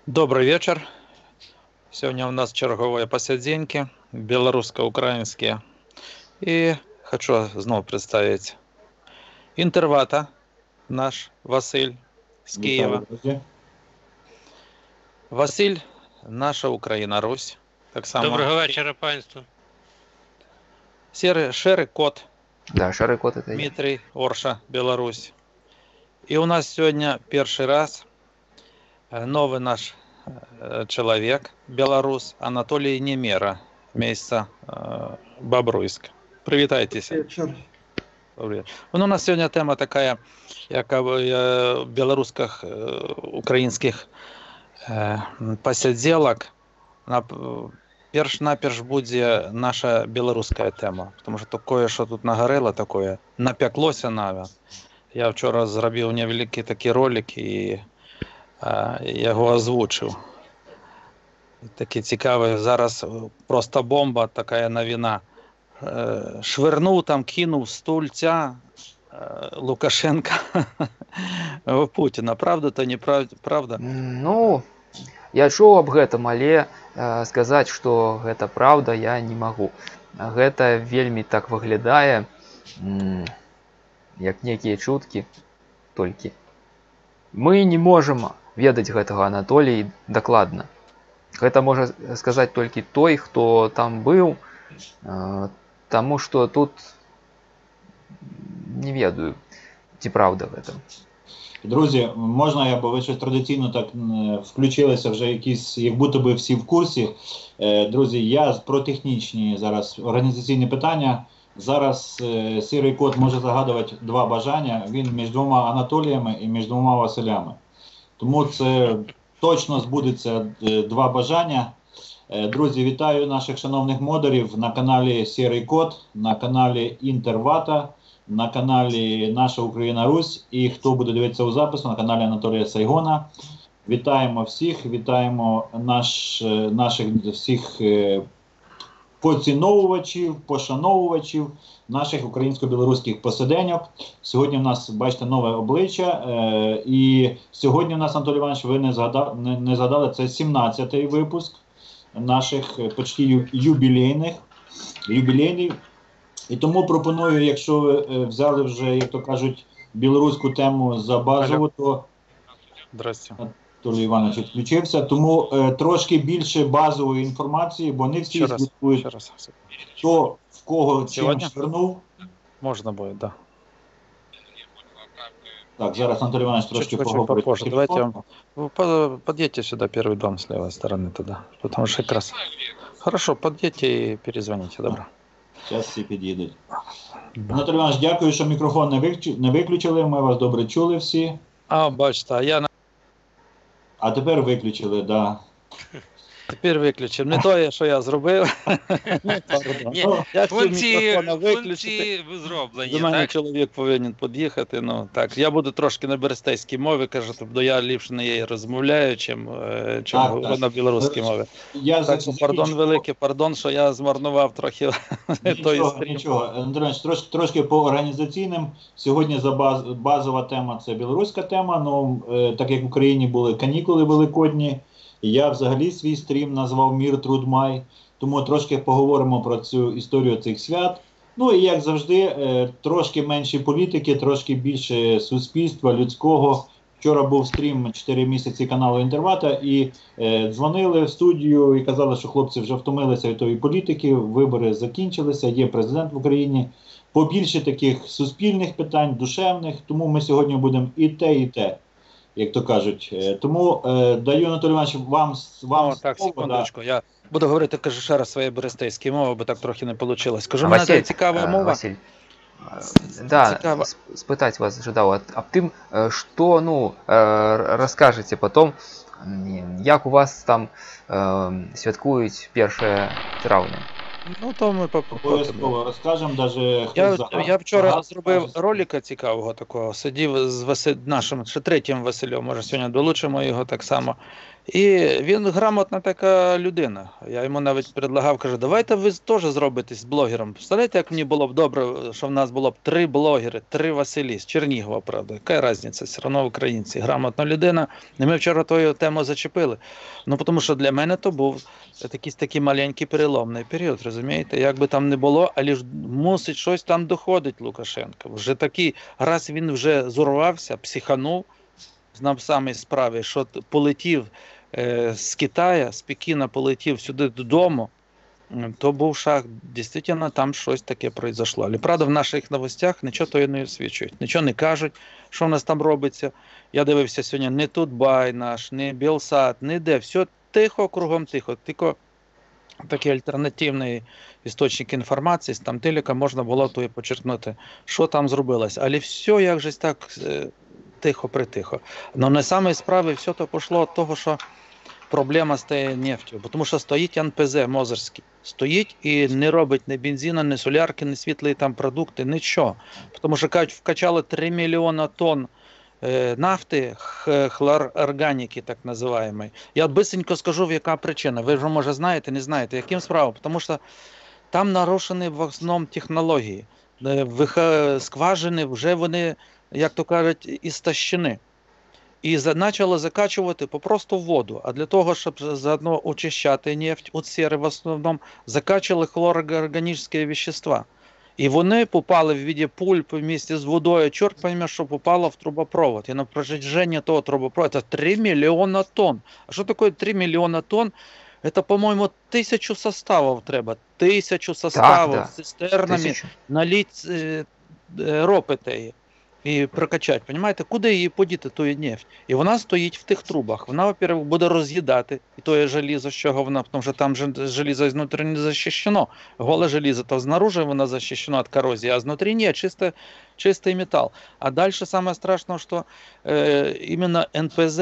Добрый вечер. Сегодня у нас черговые посиденьки, белорусско-украинские. И хочу снова представить Інтервата, наш Василь з Вітаю, Києва. друзі. Василь, наша Україна, Русь. Так само. Доброго вечора, панство. Шерый Кот, Да, Шерый Кот это я. Дмитрий Орша, Беларусь. И у нас сегодня первый раз новый наш человек, белорус, Анатолий Немера, место Бобруйск. Привітайтеся. Вечір. Добрый. Ну, у нас сегодня тема такая, якобы белорусских, украинских посиделок. Перш буде наша білоруська тема, тому що таке, що тут нагорело, таке, напеклося навіть. Я вчора зробив невеликий такий ролик і його озвучив. Такий цікавий, зараз просто бомба, така новина. Швирнув там, кинув стульця Лукашенка в Путіна. Правда то неправда? Ну, я чуў аб гэтым, але сказаць, што гэта праўда, я не магу. Гэта вельмі так выглядае, як некія чуткі толькі. Мы не можам ведаць гэтага, Анатолій, дакладна. Гэта можа сказаць толькі той, хто там быў, таму што тут не ведаю, ці праўда гэта. Друзі, можна я, бо ви щось традиційно так включилися вже якісь, як будто би всі в курсі. Друзі, я про технічні зараз організаційні питання. Зараз Сірий Кот може загадувати два бажання. Він між двома Анатоліями і між двома Василями. Тому це точно збудеться два бажання. Друзі, вітаю наших шановних модерів на каналі Сірий Кот, на каналі Інтервата, на каналі Наша Україна Русь і хто буде дивитися у запису на каналі Анатолія Сайгона. Вітаємо всіх, вітаємо наших всіх поціновувачів, пошановувачів наших українсько-білоруських посиденьок. Сьогодні в нас, бачите, нове обличчя. І сьогодні в нас, Анатолій Іванович, ви не згадали, це 17-й випуск наших почти юбілейних. І тому пропоную, якщо ви взяли вже, як то кажуть, білоруську тему за базову, то Анатолій Іванович відключився. Тому трошки більше базової інформації, бо не всі слідкують, хто в кого чим швирнув. Можна буде, так. Так, зараз Анатолій Иванович трошки поговорить. Давайте подъедьте сюда, первый дом с левой стороны туда, потому что как раз... Хорошо, подъедьте и перезвоните, добро. Зараз всі під'їдуть. Анатолій Іванович, дякую, що мікрофон не виключили, ми вас добре чули всі. Бачите, а я... А тепер виключили, да. Тепер виключив. Не те, що я зробив. Я хотів мікрофона виключити. До мене чоловік повинен під'їхати. Ну, так. Я буду трошки на берестейській мові, кажу, бо я ліпше нею розмовляю, чим говорю на білоруській мові. Так, пардон великий, пардон, що я змарнував трохи той стрім. Нічого, Андрій, трошки по організаційним. Сьогодні базова тема – це білоруська тема, ну, так як в Україні були канікули великодні, я взагалі свій стрім назвав «Мір, труд, май», тому трошки поговоримо про цю історію цих свят. Ну і як завжди, трошки менше політики, трошки більше суспільства, людського. Вчора був стрім 4 місяці каналу Інтервата і дзвонили в студію і казали, що хлопці вже втомилися від тої політики, вибори закінчилися, є президент в Україні. Побільше таких суспільних питань, душевних, тому ми сьогодні будемо і те, як то кажуть. Тому даю, Анатолій Іванович, вам так, слово. секундочку, я буду говорити, кажу, ще раз своєю берестейською мовою, бо так трохи не вийшло. Кажу, мене це цікава мова. Василь, да, спытать вас жадаў аб тым, што, ну, раскажаце потом, як у вас там святкуюць 1 траўня. Ну, то ми обов'язково розкажемо, навіть я вчора зробив ролика цікавого такого, сидів з нашим ще третім Василем, може сьогодні долучимо його так само, І він грамотна така людина. Я йому навіть предлагав, кажу, давайте ви теж зробитесь блогером. Представляєте, як мені було б добре, що в нас було б 3 блогери, 3 Василі з Чернігова, правда. Яка різниця? Все одно українці. Грамотна людина. І ми вчора ту тему зачепили. Ну, тому що для мене то був такий маленький переломний період, розумієте? Як би там не було, але ж мусить щось там доходить Лукашенко. Вже такий, раз він вже зорвався, психанув, знав самій справі, що полетів з Китаю, з Пекіна полетів сюди додому, то був шаг. Дійсно, там щось таке произошло. Але, правда, в наших новостях нічого того не освічують, нічого не кажуть, що в нас там робиться. Я дивився сьогодні, не Тутбай наш, не Білсат, ніде. Все тихо, кругом тихо. Тільки такий альтернативний істочник інформації, там телека можна було то і почерпнути, що там зробилось. Але все, як же так тихо-притихо. Но на самій справі все то пішло від того, що проблема з тією нефтю. Тому що стоїть НПЗ Мозерський. Стоїть і не робить ні бензина, ні солярки, ні світлі там продукти, нічого. Тому що, кажуть, вкачали 3 мільйона тонн нафти, хлорорганіки, так називаємо. Я от бисенько скажу, яка причина. Ви вже, може, знаєте, не знаєте, яким справа? Тому що там нарушені в основному технології. Скважини вже вони, як то кажуть, істощені. І почали закачувати попросту воду. А для того, щоб заодно очищати нефть від сіри, в основному закачали хлорорганічні вещества. І вони попали в виді пульп вместе з водою, чорт пойме, що попало в трубопровод. І на протяжении того трубопровода, це 3 мільйона тонн. А що таке 3 мільйона тонн? Это, по-моему, 1000 составов треба. 1000 составов да. з цистернами 1000. налить ропи теї і прокачати. Понимаєте, куди її подіти, ту нефть? І вона стоїть в тих трубах. Вона, во-первых, буде роз'їдати і тоє желізо, з чого вона, тому що там желізо знутрі не захищено. Голе желізо, то знаружи воно захищено від корозії, а знутрі ні, чистий метал. А далі саме страшне, що іменно НПЗ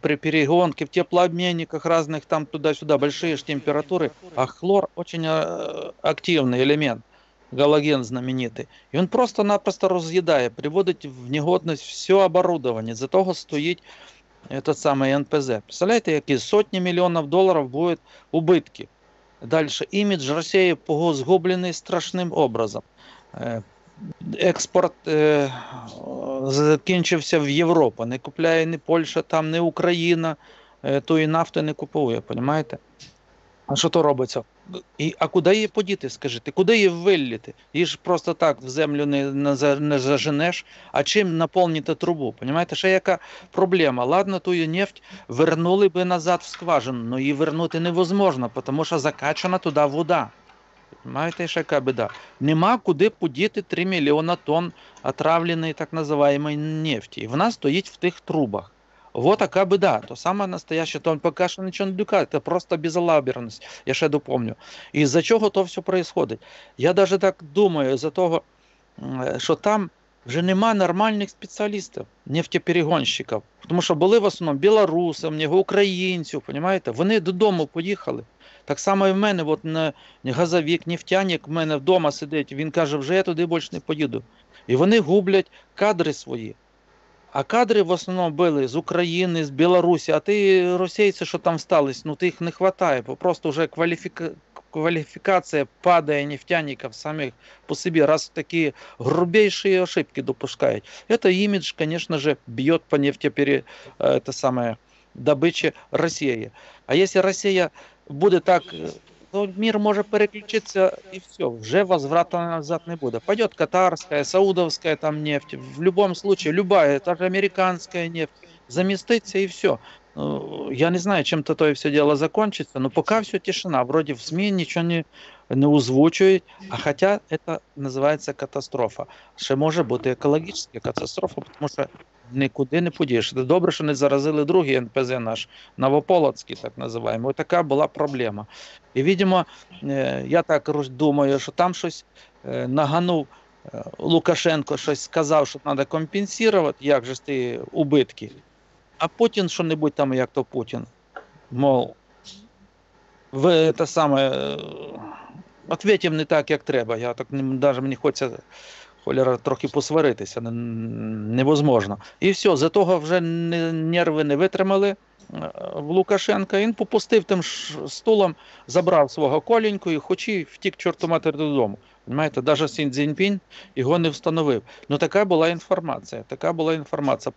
при перегонке, в теплообменниках разных, там туда-сюда, большие ж температуры, а хлор очень активный элемент, галоген знаменитый. И он просто-напросто разъедает, приводит в негодность все оборудование. За того стоит этот самый НПЗ. Представляете, які сотні мільйонів доларів будуть убитки. Дальше, імідж Росії згублений страшним образом. Експорт закінчився в Європу. Не купляє ні Польща, там, ні Україна, тої нафти не купує, розумієте? А що то робиться? А куди її подіти, скажіть? Куди її виліти? Її ж просто так в землю не заженеш. А чим наповнити трубу? Розумієте, ще яка проблема? Ладно, ту нефть вернули би назад в скважину, але її вернути невозможно, тому що закачана туди вода. Понимаєте, ще яка біда? Нема куди подіти 3 мільйона тонн отравленої так називаємої нефті. І вона стоїть в тих трубах. Вот така біда. То саме настояще, то поки що нічого не докаже, це просто безалаберність, я ще допомню. І з-за чого то все відбувається? Я навіть так думаю, з-за того, що там вже нема нормальних спеціалістів, нефтеперегонщиків. Тому що були в основному білоруси, українців, розумієте? Вони додому поїхали. Так само і в мене, от газовик, нефтяник в мене вдома сидить, він каже, вже я туди більше не поїду. І вони гублять кадри свої. А кадри в основному були з України, з Білорусі, а ті російці, що там стались, ну їх не вистачає, просто вже квалификация падає нефтяников самих по себе, раз такие грубейшие ошибки допускают. Это имидж, конечно же, бьет по добыче России. А если Россия будет так, то мир может переключиться и все, уже возврата назад не будет. Пойдет катарская, саудовская там нефть, в любом случае, любая, даже американская нефть, заместится и все. Я не знаю, чем то все дело закончится, но пока все тишина. Вроде в СМИ ничего не озвучують, а хотя это називається катастрофа. Ще може бути екологічна катастрофа, тому що нікуди не подієш. Добре, що не заразили другий НПЗ наш, Новополоцький, так називаємо. Ось така була проблема. І, видимо, я так думаю, що там щось наганув Лукашенко, щось сказав, що треба компенсувати, як же ті убитки. А Путін що-небудь там, як то Путін, мов, ви те саме, відповім не так, як треба. Я так навіть мені холера, трохи посваритися невозможно. І все, за того вже нерви не витримали в Лукашенка, він попустив тим стулом, забрав свого Коленьку і хоч і втік чорту матері додому. Понимаєте, навіть Сін Цзіньпінь його не встановив. Ну така була інформація,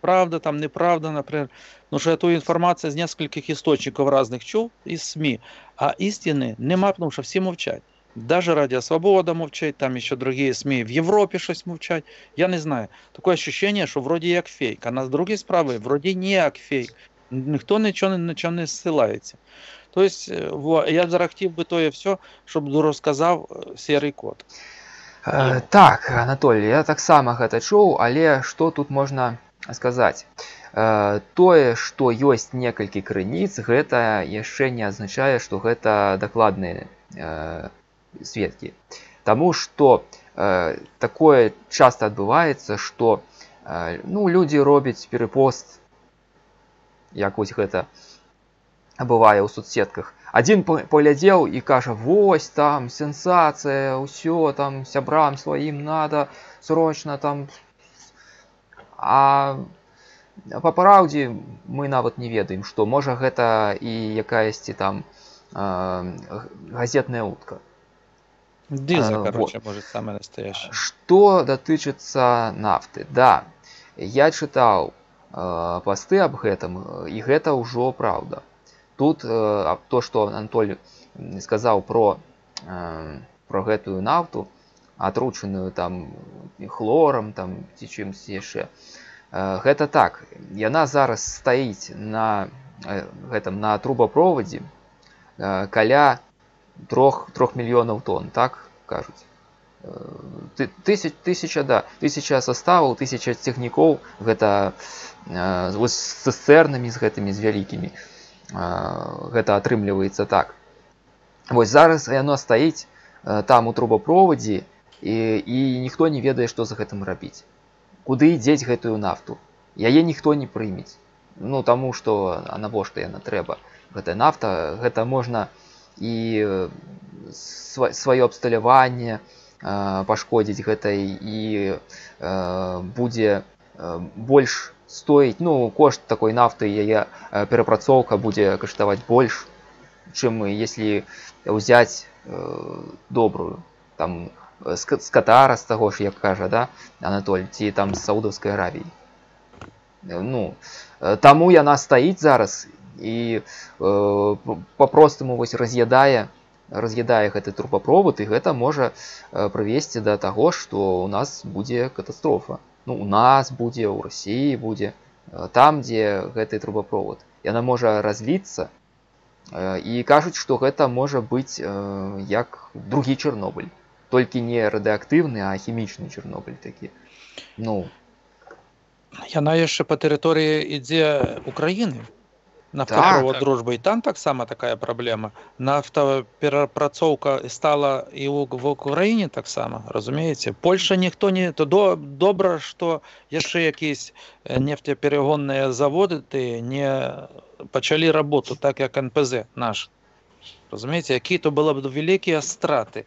Правда, там неправда, наприклад. Ну що я ту інформацію з нескольких істочників різних чув із СМІ, а істини нема, тому що всі мовчать. Даже Радіо Свобода мовчать, там ще інші СМІ в Європі щось мовчать. Я не знаю. Таке відчуття, що вроді як фейк, а на другі справи вроді не як фейк. Ніхто нічого не зсилається. Тобто, я зараз хотів би то все, щоб розказав Серий Кот. Так, Анатолій, я так само гэта чуў, але што тут можна сказаць? Тое, што ёсць некалькі крыніц, гэта яшчэ не азначае, што гэта дакладныя сведкі. Таму што такое часта адбываецца, што людзі робяць перапост, як вось гэта бывае ў соцсетках. Адзін паглядзеў і кажа: вось там сенсацыя, ўсё там сябрам сваім надо срочна там. А па праўдзе мы нават не ведаем, што можа гэта і якаясьці там газетная утка. Диза, короче, может, самое настоящее. Што датычыцца нафты? Да, я чытаў посты аб гэтым, і гэта ўжо праўда. Тут то, што Анатоль сказаў про гэтую нафту, атручаную там хлорам там, ці чымсь яшчэ, гэта так. Яна зараз стаіць на трубаправодзе каля 3 мільёнаў тонн, так кажуць. Тысяча составаў, 1000 цягнікоў, гэта з цыстэрнамі, з гэтымі, з вялікімі. Гэта атрымліваецца так. Вось зараз яно стаіць там у трубаправодзе, і ніхто не ведае, што за гэтым рабіць. Куды дзець гэтую нафту? Яе ніхто не прымець. Ну, таму што, а навошта яна трэба? Гэтая нафта, гэта можна і сваё абсталяванне пашкодзіць гэтай, і будзе больш стоіць, кошт такой нафты, яе перапрацоўка будзе каштаваць больш, чым если ўзяць добрую, там, з Катара, з таго ж, як кажа, да, Анатоль, ці там з Саудаўскай Аравіі. Таму яна стаіць зараз і па-простаму вось раз'ядае гэты трубаправод, і гэта можа прывесці да таго, што ў нас будзе катастрофа. У нас будзе, у Расіі будзе, там, дзе гэты трубаправод. Яна можа разліцца, і кажуць, што гэта можа быць як другі Чарнобыль. Толькі не радыактыўны, а хімічны Чарнобыль такі. Яна яшчэ па тэрыторыі ідзе Украіны. Нафтопровод дружбы, і там таксама такая праблема. Нафтаперапрацоўка стала і в Україні таксама, разумееце? Польша ніхто не... То добра, што яшчэ якісь нефтеперегонныя заводы не пачалі работу, так як НПЗ наш. Разумееце, які то было б вялікія страты.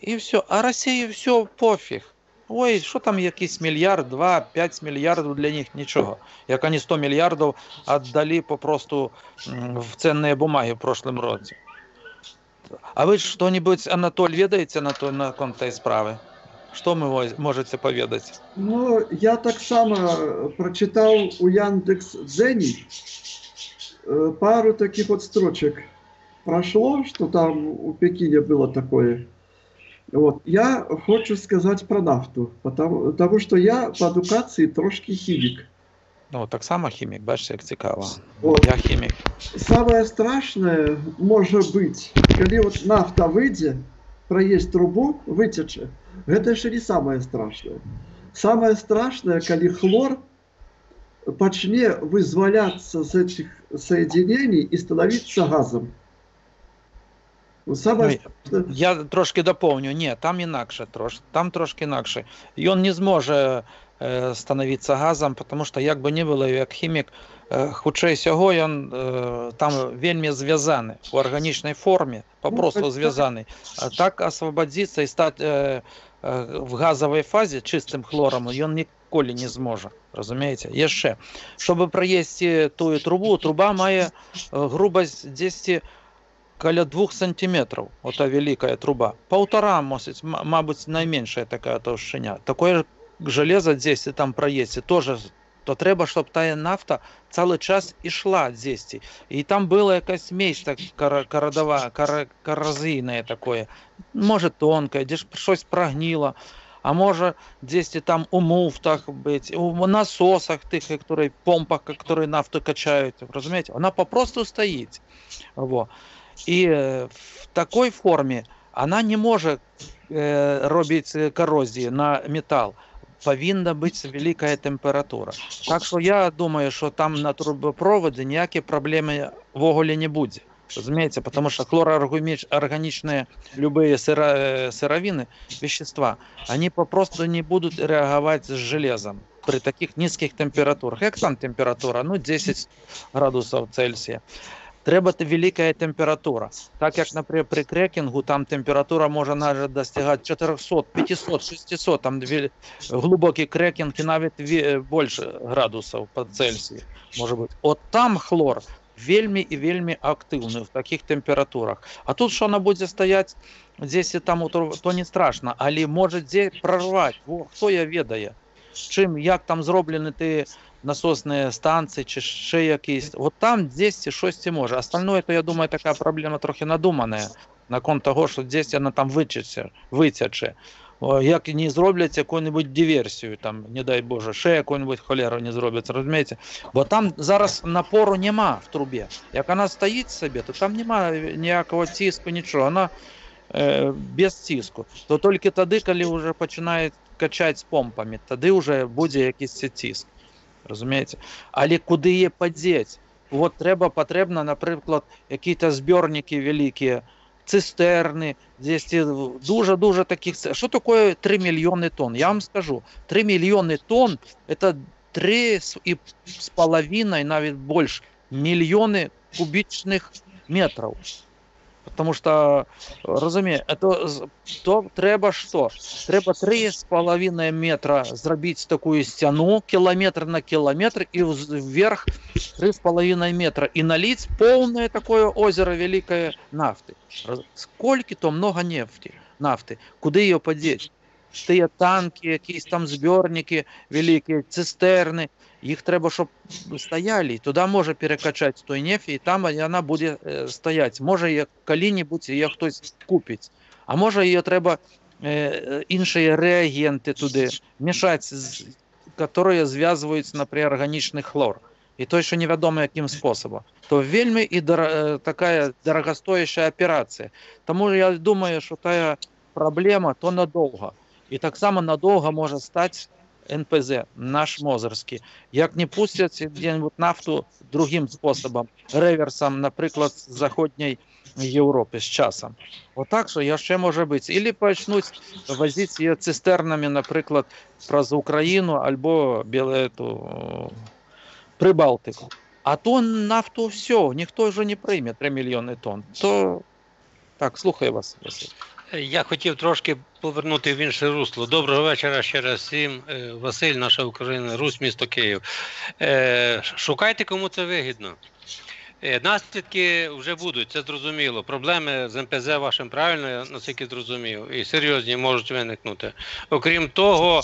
І все. А Росії все пофіг. Ой, що там якийсь мільярд, 2, 5 мільярдів для них нічого. Як вони 100 мільярдів віддали попросту в цінні бумаги в прошлом році. А ви що-небудь, Анатоль, ведаєте на контей справи? Що ви можете повідати? Я так само прочитав у Яндекс.Дзені пару таких вот строчек. Прошло, что там у Пекине было такое. Я хочу сказать про нафту, потому что я по адукації трошки хімік. Так само хімік, бачите, як цікаво. Я хімік. Самое страшное може бути, коли нафта вийде, проїсть трубу, витече. Гэта ще не самое страшное. Самое страшное, коли хлор почне вызволяться з этих соединений и становиться газом. Я трошки доповню. Ні, там інакше трошки. Там трошки інакше. Ён не зможе становитися газом, тому що, як би не було, як хімік, хутчэй сяго, ён там вельмі звязаны у арганічнай форме, попросту звязаны. А так освободиться і стати в газовій фазі чистим хлором він ніколи не зможе. Розумієте? Є ще. Щоб проїсти ту трубу, труба має грубость десь каля 2 сантиметров, ота великая труба. 1,5, мабуть, найменша така товщина. Такое железо здесь там проїсти теж, то треба, щоб та нафта цілий час ішла здесь. І там була якась місце корозійне таке, може тонке, десь щось прогнило, а може десь там у муфтах бути, у насосах тих, помпах, які нафту качають, розумієте? Вона попросту стоїть. Во. І в такій формі вона не може робити корозії на метал. Повинна бути велика температура. Так що я думаю, що там на трубопроводі ніякі проблеми в оголі не буде. Розумієте? Тому що хлороорганічні любые сировини, вещества, вони попросту не будуть реагувати з железом при таких низьких температурах. Як там температура? Ну, 10 градусів Цельсія. Треба велика температура. Так як, наприклад, при крекінгу там температура може навіть достигати 400, 500, 600, там глибокий крекінг і навіть більше градусів по Цельсію може бути. От там хлор вельми і вельми активний в таких температурах. А тут що вона буде стояти десь і там, то не страшно, але може десь прорвати. Хто я ведає? Чим, як там зроблені ті насосні станції чи ще якісь. От там десь щось може. Остальное, то я думаю, така проблема трохи надумана. На кон того, що десь вона там витяче. Як не зроблять яку-небудь диверсію, там, не дай Боже, ще яку-небудь холеру не зроблять, розумієте? Бо там зараз напору нема в трубі. Як вона стоїть собі, то там нема ніякого тиску, нічого. Вона без тиску. То тільки тоді, коли вже починає качати з помпами, тоді вже буде якийсь тиск. Розумієте? Але куди її подіти? От потрібно, наприклад, якісь збірники великі, цистерни, десь дуже таких. Що таке 3 мільйони тонн? Я вам скажу, 3 мільйони тонн – це 3,5, навіть більше, мільйони кубічних метрів. Тому що, розумієте, то треба що? Треба 3,5 метра зробити таку стіну, кілометр на кілометр, і вверх 3,5 метра. І налить повне таке озеро великої нафти. Скільки то много нафти? Куди її подіти? Ті танки, якісь там збірники великі, цистерни. Їх треба, щоб стояли. Туди може перекачати той нефть, і там вона буде стояти. Може, коли-небудь її хтось купить. А може, її треба інші реагенти туди мішати, які зв'язуються, наприклад, органічний хлор. І то ще невідомо, яким способом. То вельми і така дорогостояща операція. Тому я думаю, що та проблема то надовго. І так само надовго може стати НПЗ, наш Мозерський. Як не пустять где-нибудь нафту другим способом, реверсом, наприклад, з Заходньої Європи з часом. Отак, що я ще може бути. Ілі почнуть возити її цистернами, наприклад, з Україну або Прибалтику. А то нафту все, ніхто вже не прийме 3 мільйони тонн. То так, слухаю вас, Василь. Я хотів трошки повернути в інше русло. Доброго вечора ще раз всім. Василь, наша Україна, Русь, місто Київ. Шукайте, кому це вигідно. Наслідки вже будуть, це зрозуміло. Проблеми з НПЗ вашим правильно, наскільки зрозумів, і серйозні можуть виникнути. Окрім того,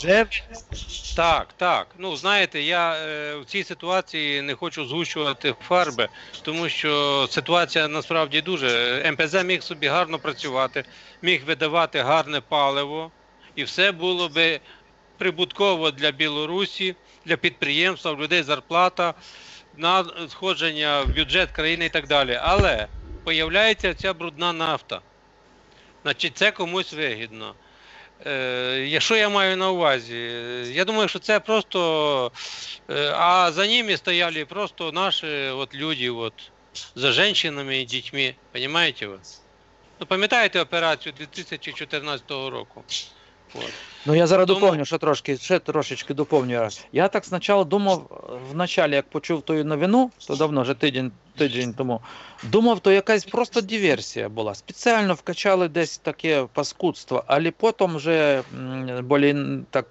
так. Ну, знаєте, я в цій ситуації не хочу згущувати фарби, тому що ситуація насправді дуже. НПЗ міг собі гарно працювати, міг видавати гарне паливо, і все було би прибутково для Білорусі, для підприємства, в людей зарплата, на сходження в бюджет країни і так далі. Але появляється ця брудна нафта. Значить, це комусь вигідно. Що я маю на увазі? Я думаю, що це просто... А за ними стояли просто наші люди, за жінками і дітьми. Понимаєте ви? Ну, пам'ятаєте операцію 2014 року? От. Ну я зараз Тому- доповню, ще трошечки доповню. Я так спочатку думав, в началі, як почув ту новину, то давно, вже тиждень тому, думав, то якась просто диверсія була. Спеціально вкачали десь таке паскудство, але потім вже так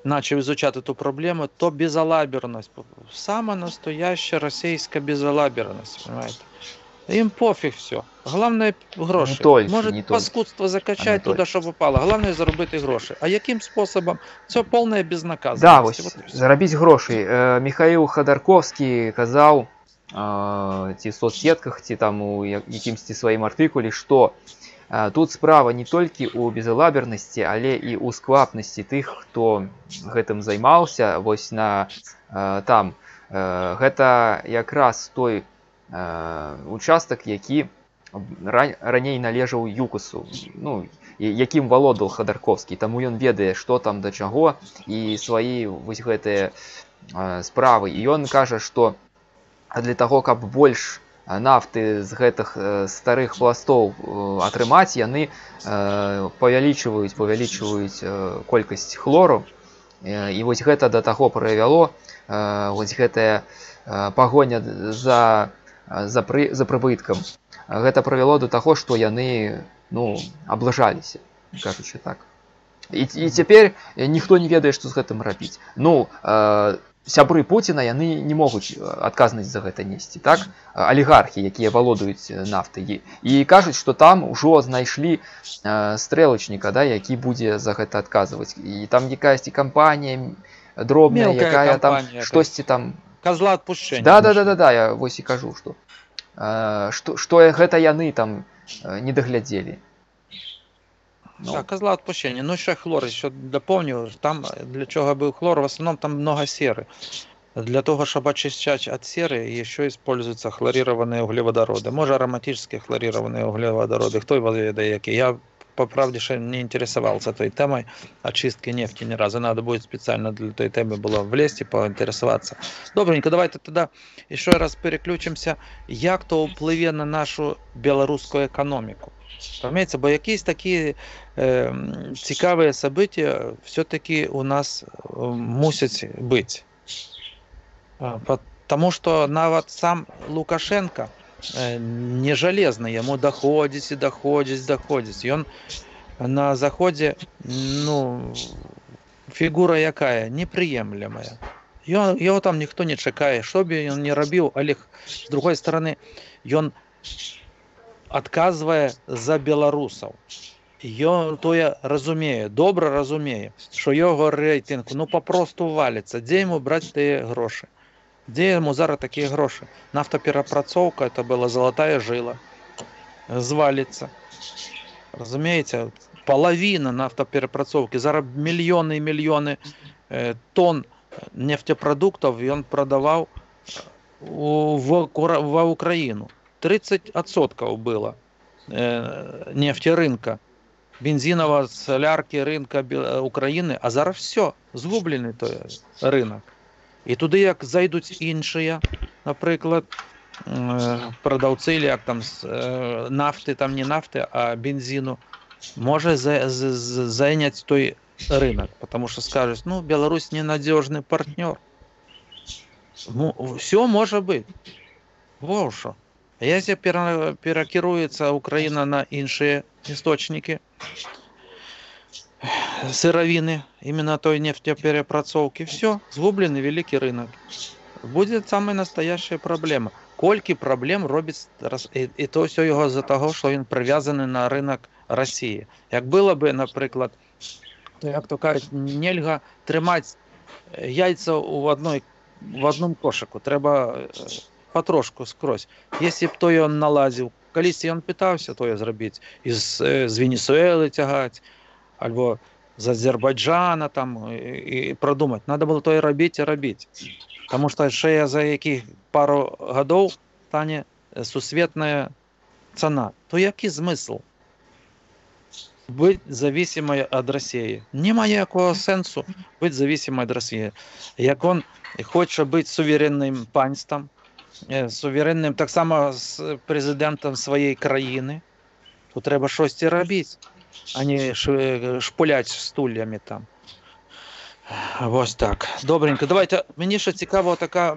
почав изучати ту проблему, то безалаберність. Сама настояща російська безалаберність, понимаете? Им пофиг все. Главное гроші. Не тільки, Може не тільки. паскудство А не закачати туди, тільки. щоб попало. Главное заробити гроші. А яким способом? Це повна безнаказаність. Да, От і ось, все. заробіть гроші. Михаил Ходорковський казав ці в соцсетках, ці там у якимсь своїм артикулі, що тут справа не тільки у безалаберності, але і у сквапності тих, хто гэтым займаўся, вось на там. Гэта якраз той участак, які раней належаў ЮКОСу, ну, якім валодаў Ходорковскі, таму ён ведае, што там да чаго, і свае вось гэтыя справы. І ён кажа, што для таго, каб больш нафты з гэтых старых пластоў атрымаць, яны павялічваюць колькасць хлору, і вось гэта да таго прывяло, вось гэтая пагоня за прыбыткам. Гэта прывяло да таго, што яны, ну, аблажаліся, кажучы так. І цяпер ніхто не ведае, што з гэтым рабіць. Ну, сябры Пуціна, яны не могуць адказнасць за гэта несці, так? Алігархі, якія валодаюць нафтай. І кажуць, што там ужо знайшлі стрэлачніка, да, які будзе за гэта адказваць. І там якаясьці кампанія дробная, Мелкая якая там кампанія, штосьці там... Козла отпущення. Да, я вось і кажу, што гэта яны там не даглядзелі. Ну. Так, козла отпущения. Ну, еще хлор, еще дополню. Там, для чего был хлор, в основном там много серы. Для того, чтобы очищать от серы, еще используются хлорированные углеводороды. Может, ароматические хлорированные углеводороды. Кто его ведает, які? Я, по правде, ще не интересовался той темой очистки нефти ни разу. Надо будет специально для той темы было влезть и поинтересоваться. Добренько, давайте тогда еще раз переключимся, як то впливе на нашу білоруську економіку. Розумієте, бо якісь такі цікаві события все-таки у нас мусять бути. Потому что нават сам Лукашенко не железный, ему доходить. И он на заходе, ну, фигура якая, неприемлемая. Его там никто не чекає, що б він не робив, але з другої сторони, він отказывая за белорусов. Ён то разумее, добре розуміє, що його рейтинг ну попросту валиться. Де йому брати ті гроші? Де йому зараз такі гроші? Нафтоперепрацовка, це була золотая жила. Звалиться. Розумієте? Половина нафтоперепрацовки. Зараз мільйони і мільйони тонн нефтепродуктів він продавав в Україну. 30% было нефтерынка, бензинового, солярки, рынка України, а зараз все, згублений той ринок. І туди, як зайдуть інші, наприклад, продавці, як там нафти, там не нафти, а бензину, може зайняти той ринок, тому що скажуть, ну, Білорусь ненадіжний партнер. Все може бути. Во що. Якщо перекерується Україна на інші істочники сировини, іменно той нефтеперепрацовки, все, згублений великий ринок. Буде саме настояща проблема. Кілька проблем робить, і то все його з-за того, що він прив'язаний на ринок Росії. Як було б, наприклад, то, як то кажуть, нельзя тримати яйця в одному кошику. Треба потрошку скрозь. Якщо б той він налазив, колись він питався то зробити, з Венесуели тягати, або з Азербайджана там, і продумати. Треба було то і робити. Тому що ще за яких пару років стане сусвітня ціна. То який смисл бути залежною від Росії? Немає ніякого сенсу бути залежним від Росії. Як він хоче бути суверенним панством, суверенним, так само з президентом своєї країни, то треба щось робити. ані шпулять стульями там. Ось так. Добренько. Давайте. Мені ще цікава така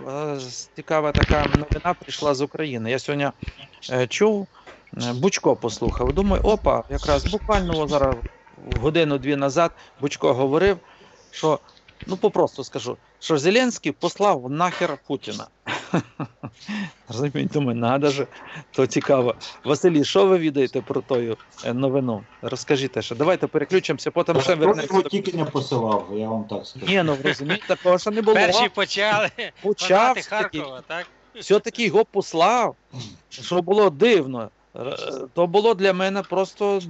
новина прийшла з України. Я сьогодні чув, Бучко послухав. Думаю, опа, якраз буквально зараз годину-дві назад Бучко говорив, що, ну попросту скажу, що Зеленський послав нахер Путіна. Розумієте, думаю, надо же, то цікаво. Василій, що ви відаєте про тою новину? Розкажіть ще. Давайте переключимося, потім ще Хто вернемося. його тільки не посилав, я вам так скажу. Ні, ну розумієте, такого ще не було. Перші почали Почав фанати все-таки. Харкова, так? Все-таки його послав, що було дивно. То було для мене просто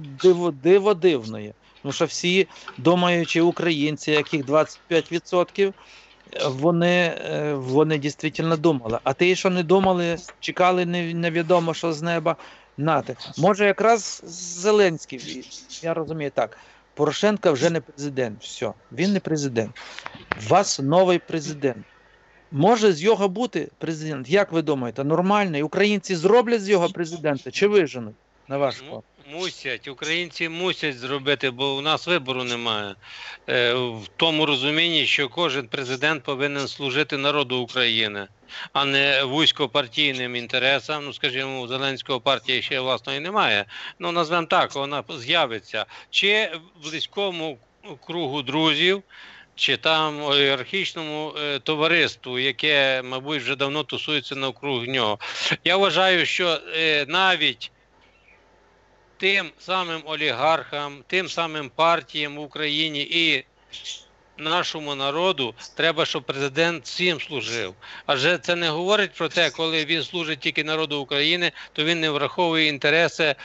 диво дивне. Тому що всі думаючі українці, яких 25%, вони дійсно думали. А ті, що не думали, чекали невідомо, що з неба. Нате. Може якраз Зеленський, я розумію так, Порошенко вже не президент, все, він не президент. У вас новий президент. Може з його бути президент? Як ви думаєте, нормальний? Українці зроблять з його президента чи виженуть, на ваш погляд? Мусять, українці мусять зробити, бо у нас вибору немає. В тому розумінні, що кожен президент повинен служити народу України, а не вузькопартійним інтересам. Ну, скажімо, у Зеленського партії ще власної немає. Ну, назвемо так, вона з'явиться. Чи в близькому кругу друзів, чи там олігархічному товариству, яке, мабуть, вже давно тусується навкруг нього. Я вважаю, що навіть тим самим олігархам, тим самим партіям в Україні і нашому народу треба, щоб президент всім служив. Адже це не говорить про те, коли він служить тільки народу України, то він не враховує інтереси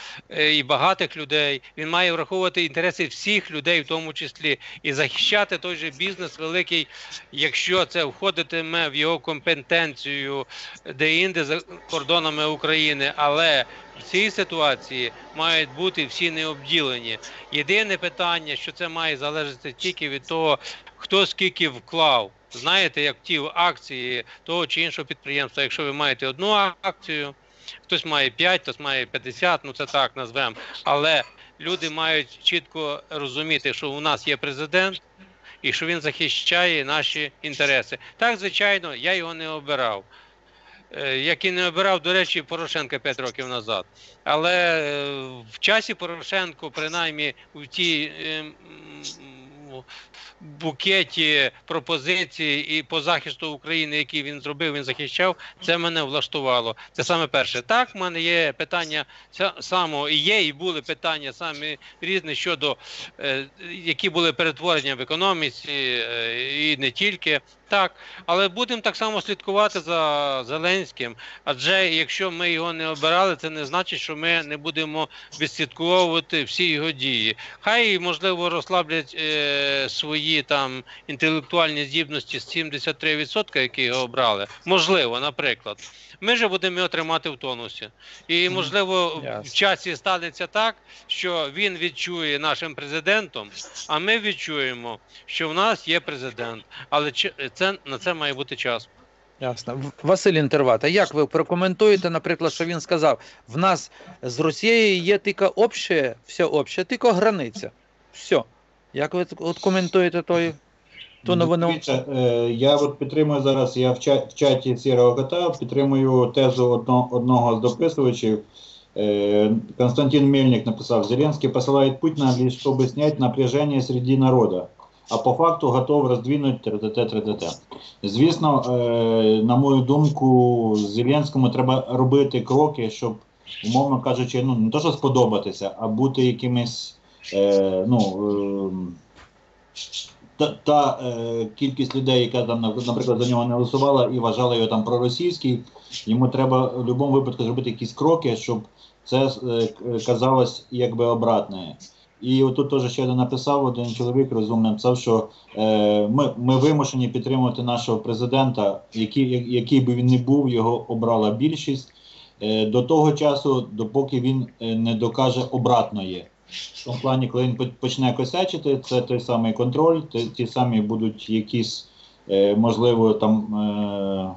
і багатих людей. Він має враховувати інтереси всіх людей, в тому числі, і захищати той же бізнес великий, якщо це входитиме в його компетенцію де-інде за кордонами України. Але в цій ситуації мають бути всі необділені. Єдине питання, що це має залежати тільки від того, хто скільки вклав. Знаєте, як ті акції того чи іншого підприємства. Якщо ви маєте одну акцію, хтось має 5, хтось має 50, ну це так назвемо. Але люди мають чітко розуміти, що у нас є президент і що він захищає наші інтереси. Так, звичайно, я його не обирав. Як і не обирав, до речі, Порошенка 5 років назад. Але в часі Порошенко, принаймні в тій букеті пропозицій і по захисту України, які він зробив, він захищав, це мене влаштувало. Це саме перше. Так, в мене є питання самого, і є, і були питання самі різні щодо, які були перетворення в економіці, і не тільки. Так, але будемо так само слідкувати за Зеленським, адже якщо ми його не обирали, це не значить, що ми не будемо відслідковувати всі його дії. Хай, можливо, розслаблять свої там інтелектуальні здібності з 73%, які його обрали. Можливо, наприклад. Ми ж будемо його тримати в тонусі. І, можливо, в часі станеться так, що він відчує нашим президентом, а ми відчуємо, що в нас є президент. Але на це має бути час. Ясно. Василь Інтерват, а як ви прокоментуєте, наприклад, що він сказав, в нас з Росією є тільки общее, все общее, тільки границя. Все. Як ви от коментуєте ту новину? Дивіться, я от підтримую зараз, я в чаті Сірого Кота підтримую тезу одного з дописувачів. Константин Мельник написав, Зеленский посылает Путина лишь чтобы снять напряжение среди народа, а по факту готов роздвинуть ТТТ. Звісно, на мою думку, Зеленському треба робити кроки, щоб, умовно кажучи, ну, не то, що сподобатися, а бути якимось, кількість людей, яка там, наприклад, за нього не голосувала і вважала його там проросійський, йому треба в будь-якому випадку зробити якісь кроки, щоб це казалось якби обратне. І отут теж ще написав один чоловік розумний, написав, що ми вимушені підтримувати нашого президента, який би він не був, його обрала більшість, до того часу, допоки він не докаже обратної. В тому плані, коли він почне косячити, це той самий контроль, ті самі будуть якісь, можливо, там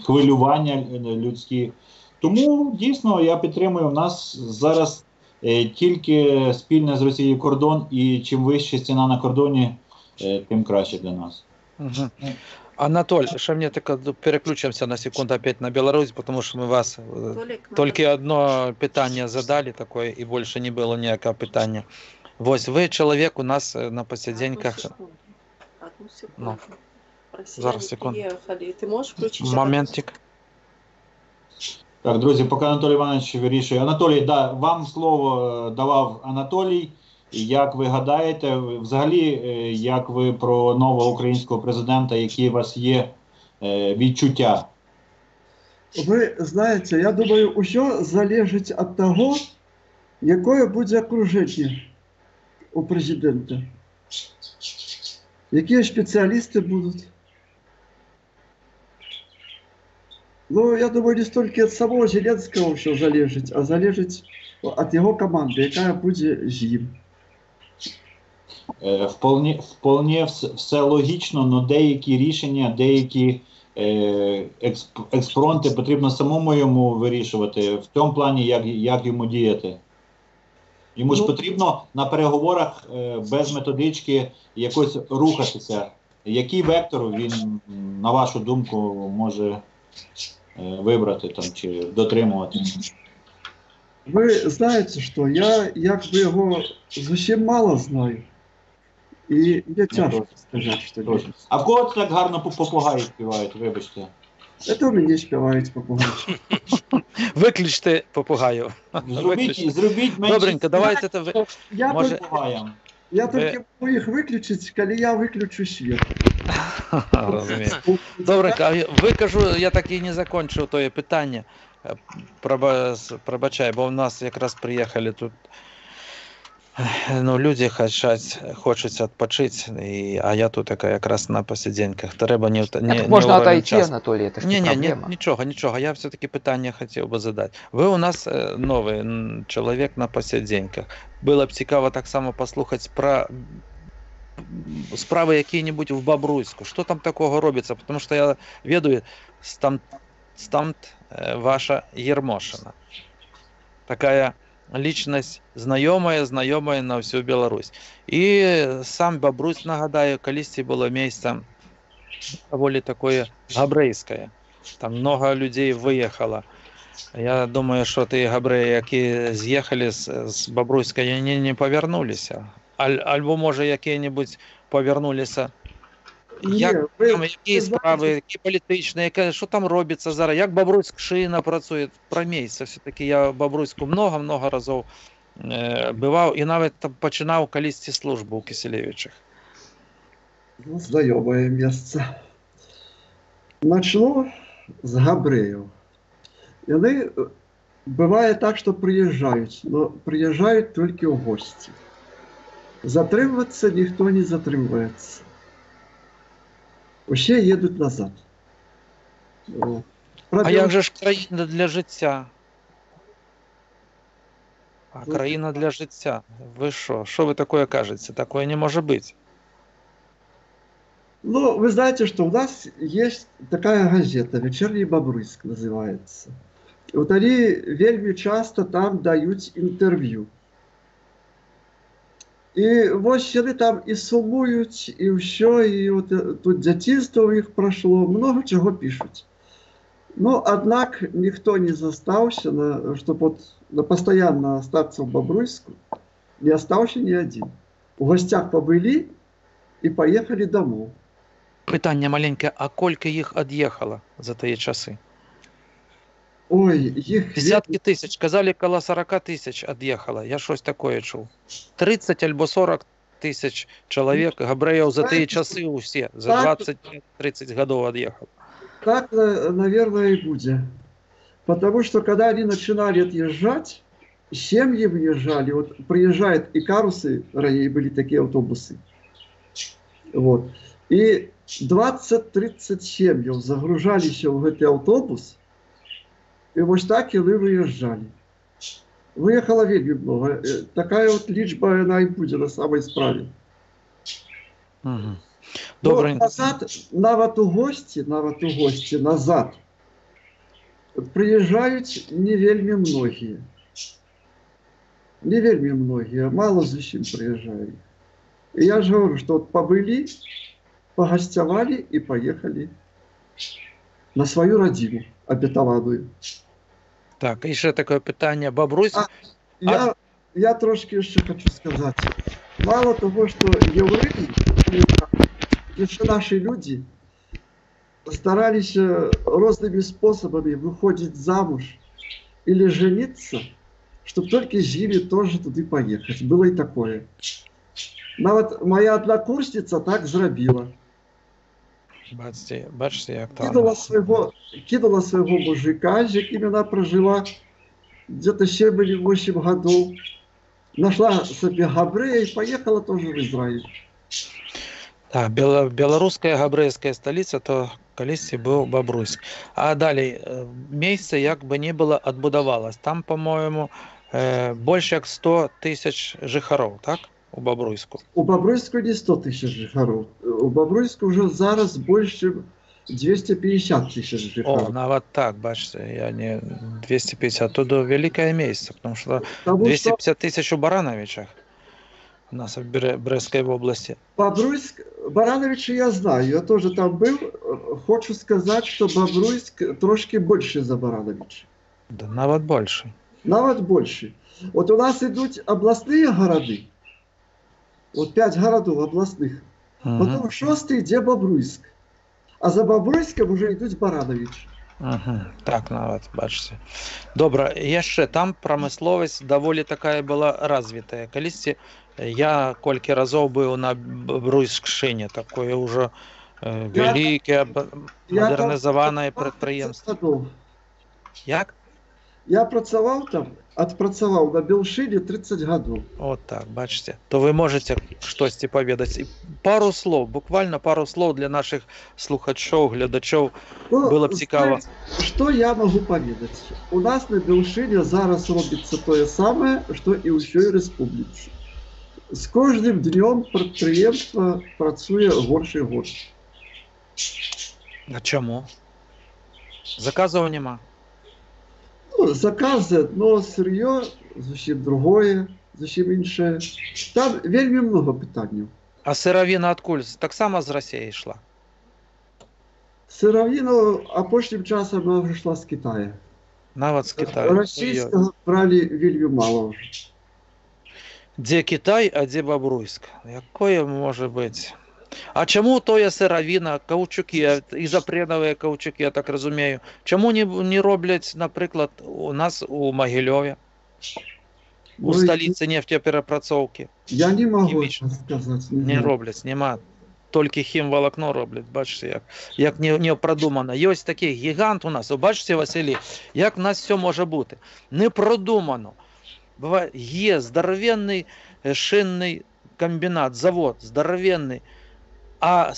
хвилювання людські. Тому, дійсно, я підтримую, в нас зараз тільки спільне з Росією кордон, і чим вища стіна на кордоні, тим краще для нас. Угу. Анатоль, ще мені так переключимося на секунду опять на Білорусь, тому що ми вас тільки одно питання задали такое, і більше не було ніякого питання. Ось ви чоловік у нас на посиденьках. Одну секунду. Ну, Россияне зараз, секунду. приехали. Ты можешь включить? Моментик. Так, друзі, поки Анатолій Іванович вирішує. Анатолій, да, вам слово давав Анатолій. Як ви гадаєте, взагалі, як ви про нового українського президента, які у вас є відчуття? Ви знаєте, я думаю, усе залежить від того, яке буде окруження у президента. Які спеціалісти будуть. Ну, я думаю, не стільки від самого Зеленського все залежить, а залежить від його команди, яка буде з ним. Вполне все логічно, але деякі рішення, деякі експронти потрібно самому йому вирішувати, в тому плані, як йому діяти. Йому ж потрібно на переговорах без методички якось рухатися. Який вектор він, на вашу думку, може вибрати там, чи дотримувати? Ви знаєте, що я якби його зовсім мало знаю. І мені тяжко сказати, що Трошки. А в кого так гарно попугаї співають, вибачте? це у мене співають попугаї. Виключте попугаю. Зробіть менше Добренько, давайте це ви. Я Може- попугаям. тільки можу їх виключити, коли я виключу світ. Розумію. Добренько, а ви кажу, я так і не закінчив тоє питання. Пробачай, бо в нас якраз приїхали тут. Ну, люди хочуть відпочити, а я тут якраз на посиденьках. Треба не Так можно отойти, Анатолий, это же не Ні, проблема. нічого. Я все-таки питання хотів би задати. Ви у нас новий чоловік на посиденьках. Було б цікаво так само послухати про справи які-небудь в Бобруйську. Що там такого робиться? Тому що я веду стамт ваша Єрмошина. Такая личность знайомая на всю Беларусь. І сам Бобруйськ, нагадаю, колись було місце доволі такое габрейське. Там много людей виїхало. Я думаю, що ті габреї, які з'їхали з Бобруйська, вони не повернулися. Альбо, може, які-небудь повернулися. Які справи, які політичні, що там робиться зараз, як Бобруйськ-Шина працює, про місце. Все-таки я в Бобруйську много разів бував і навіть там починав колись службу у Киселевичах. Ну, знайоме місце. Начну з габреїв. Вони, буває так, що приїжджають, але приїжджають тільки в гості. Затримуватися ніхто не затримується. Усі їдуть назад. А як же ж країна для життя? А країна для життя. Ви що? Що ви таке кажете? Такое не може бути. Ну, вы знаете, что у нас есть такая газета «Вечерний Бобруйск» называется. Вот они вельми часто там дают интервью. І ось вони там і сумують, і все, і от тут дитинство у них пройшло, много чого пишуть. Ну, однак ніхто не застався, щоб от постоянно остатися в Бобруйску, не остався ні один. У гостях побыли і поїхали домой. Питання маленьке, а кілька їх від'їхало за ті часи? Ой, їх... Десятки тисяч, казали, коло 40 тисяч від'їхало, я щось таке чув. 30 або 40 тисяч чоловік, габреїв за ті часи усі, за 20-30 років від'їхало. Так, наверное, и будет. Потому что, когда они начинали отъезжать, семьи выезжали, вот приезжают и карусы, ранее были такие автобусы, вот, и 20-30 семьев загружались в этот автобус, и вот так и вы выезжали. Выехало вельми много. Такая вот личба, она и будет на самой справе. Угу. Но назад, навіть у гості, назад, приїжджають не вельми многие. не вельмі многие, мало зусім приезжают. И я же говорю, что вот побыли, погостевали и поехали на свою родину обетованную. Так, і ще таке питання. Бобрусь, Я трошки еще хочу сказать. Мало того, что евреи, и все наши люди старались разными способами выходить замуж или жениться, чтобы только жили тоже туда поехать. Было и такое. Но вот моя однокурсница так зробила. бачите, як там. Кинула своего мужика, с яким она прожила где-то 7 или 8 годов. Нашла себе габрея и поехала тоже в Израиль. Так, белорусская габрейская столиця, то колись був Бобруйськ. А далі, місце, як би не було, відбудувалось. Там, по-моєму, більше як 100 тисяч жихарів, так? У Бобруйську. У Бобруйську не 100 тисяч жихарів. У Бобруйську вже зараз більше 250 тисяч жихарів. О, навіть так, бачите, я не 250, то до велике місце, тому що 250 тисяч у Барановичах. У нас в Брестской области. Бобруйск, Барановича я знаю, я тоже там был. Хочу сказать, что Бобруйск трошки больше за Барановича. Да, навіть більше. Навіть больше. Вот у нас идут областные города. Вот 5 городов областных. Потом 6-й где Бобруйск. А за Бобруйском уже идут Баранович. Так, навіть, бачите. Добре, я ще там промисловість доволі така була розвита. Колись я кілька разів був на Бобруйщині, таке вже велике, модернізоване підприємство. Як? Я працював там, відпрацював на Білшині 30 років. От так, бачите. То ви можете щось повідати. Пару слов, буквально пару слов для наших слухачів, глядачів. Було б цікаво. Що я можу повідати? У нас на Білшині зараз робиться те саме, що і у всій республіці. З кожним днем підприємство працює горше і горше. А чому? Заказів нема. Ну, закази одно, сырье зовсім другое, зовсім інше. Там вельми много питань. А сировина откуль? Так само з Росії йшла? Сировину апошнім часом вона вже йшла з Китаю. Навіть з Китаю. Російського брали вельми мало вже. Де Китай, а де Бобруйськ? Якое може бути? А чому тоя сировина, каучуки, ізопренові каучуки, я так розумію, чому не роблять, наприклад, у нас у Могилеві, у столиці нефтеперепрацовки? Я не можу Хімічно. сказати. Не роблять, нема. Тільки хімволокно роблять, бачите, як не продумано. Є ось такий гігант у нас, бачите, Василій, як в нас все може бути. Не продумано. Буває, є здоровенний шинний комбінат, завод, здоровенний, а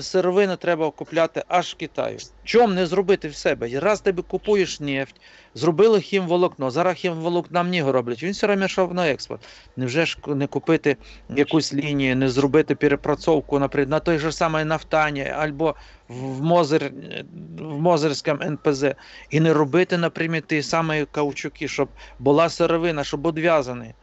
сировини треба купляти аж в Китаю. Чому не зробити в себе? Раз тобі купуєш нефть, зробили хімволокно, зараз хімволокна ніго роблять, він все одно йшов на експорт. Невже ж не купити якусь лінію, не зробити перепрацовку, наприклад, на той же самий нафтані, або в Мозирському НПЗ, і не робити, наприклад, ті самі каучуки, щоб була сировина, щоб одв'язаний.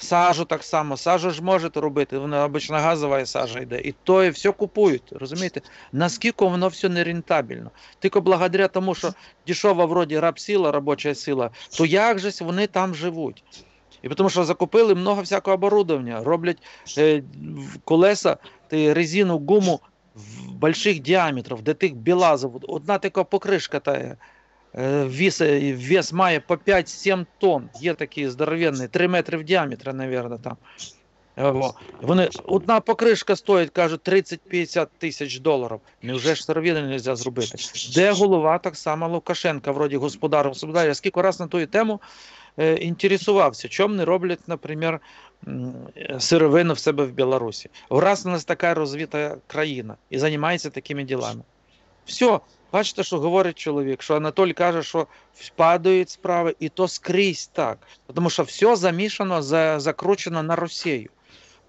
Сажу так само, сажу ж можете робити, вона обично газова сажа йде, і то і все купують, розумієте? Наскільки воно все нерентабельно. Тільки благодаря тому, що дешева вроді рабсила, робоча сила, то як же вони там живуть? І тому що закупили много всякого оборудовання, роблять колеса, резину, гуму в больших діаметрів, де тих білазів, одна така покришка та вес має по 5-7 тонн, є такі здоровенні, 3 метри в діаметрі, мабуть, там. Вони, одна покришка стоїть, кажуть, 30-50 тисяч доларів. Невже ж сировини не можна зробити? Де голова, так само Лукашенка, вроді господар. Я скільки раз на ту тему інтересувався, чому не роблять, наприклад, сировину в себе в Білорусі. Раз у нас така розвита країна і займається такими ділами. Все. Бачите, що говорить чоловік, що Анатолій каже, що падають справи, і то скрізь так. Тому що все замішано, закручено на Росію.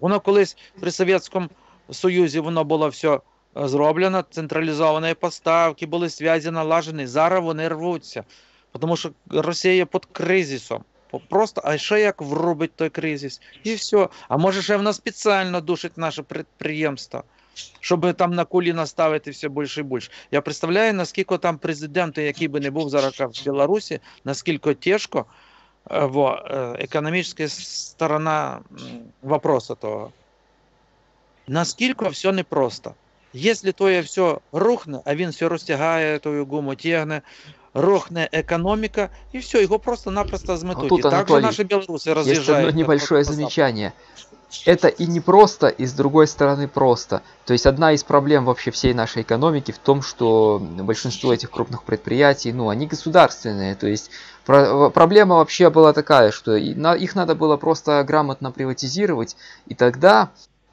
Воно колись при Совєтському Союзі воно було все зроблено, централізовані поставки, були зв'язки налажені, зараз вони рвуться. Тому що Росія під кризисом. Просто, а ще як врубить той кризис. І все. А може ще вона спеціально душить наше підприємство, щоб там на коліна ставити все більше і більше. Я представляю, наскільки там президенти, який би не був зараз в Білорусі, наскільки тяжко економічна сторона вопроса того. Наскільки все непросто. Якщо то все рухне, а він все розтягає, тою гуму тягне, рухне экономика, и все, его просто-напросто зметут. тут, И также Анатолий, наши белорусы Есть разъезжают. одно небольшое замечание. Это и не просто, и с другой стороны просто. То есть одна из проблем вообще всей нашей экономики в том, что большинство этих крупных предприятий, ну, они государственные. То есть проблема вообще была такая, что их надо было просто грамотно приватизировать, и тогда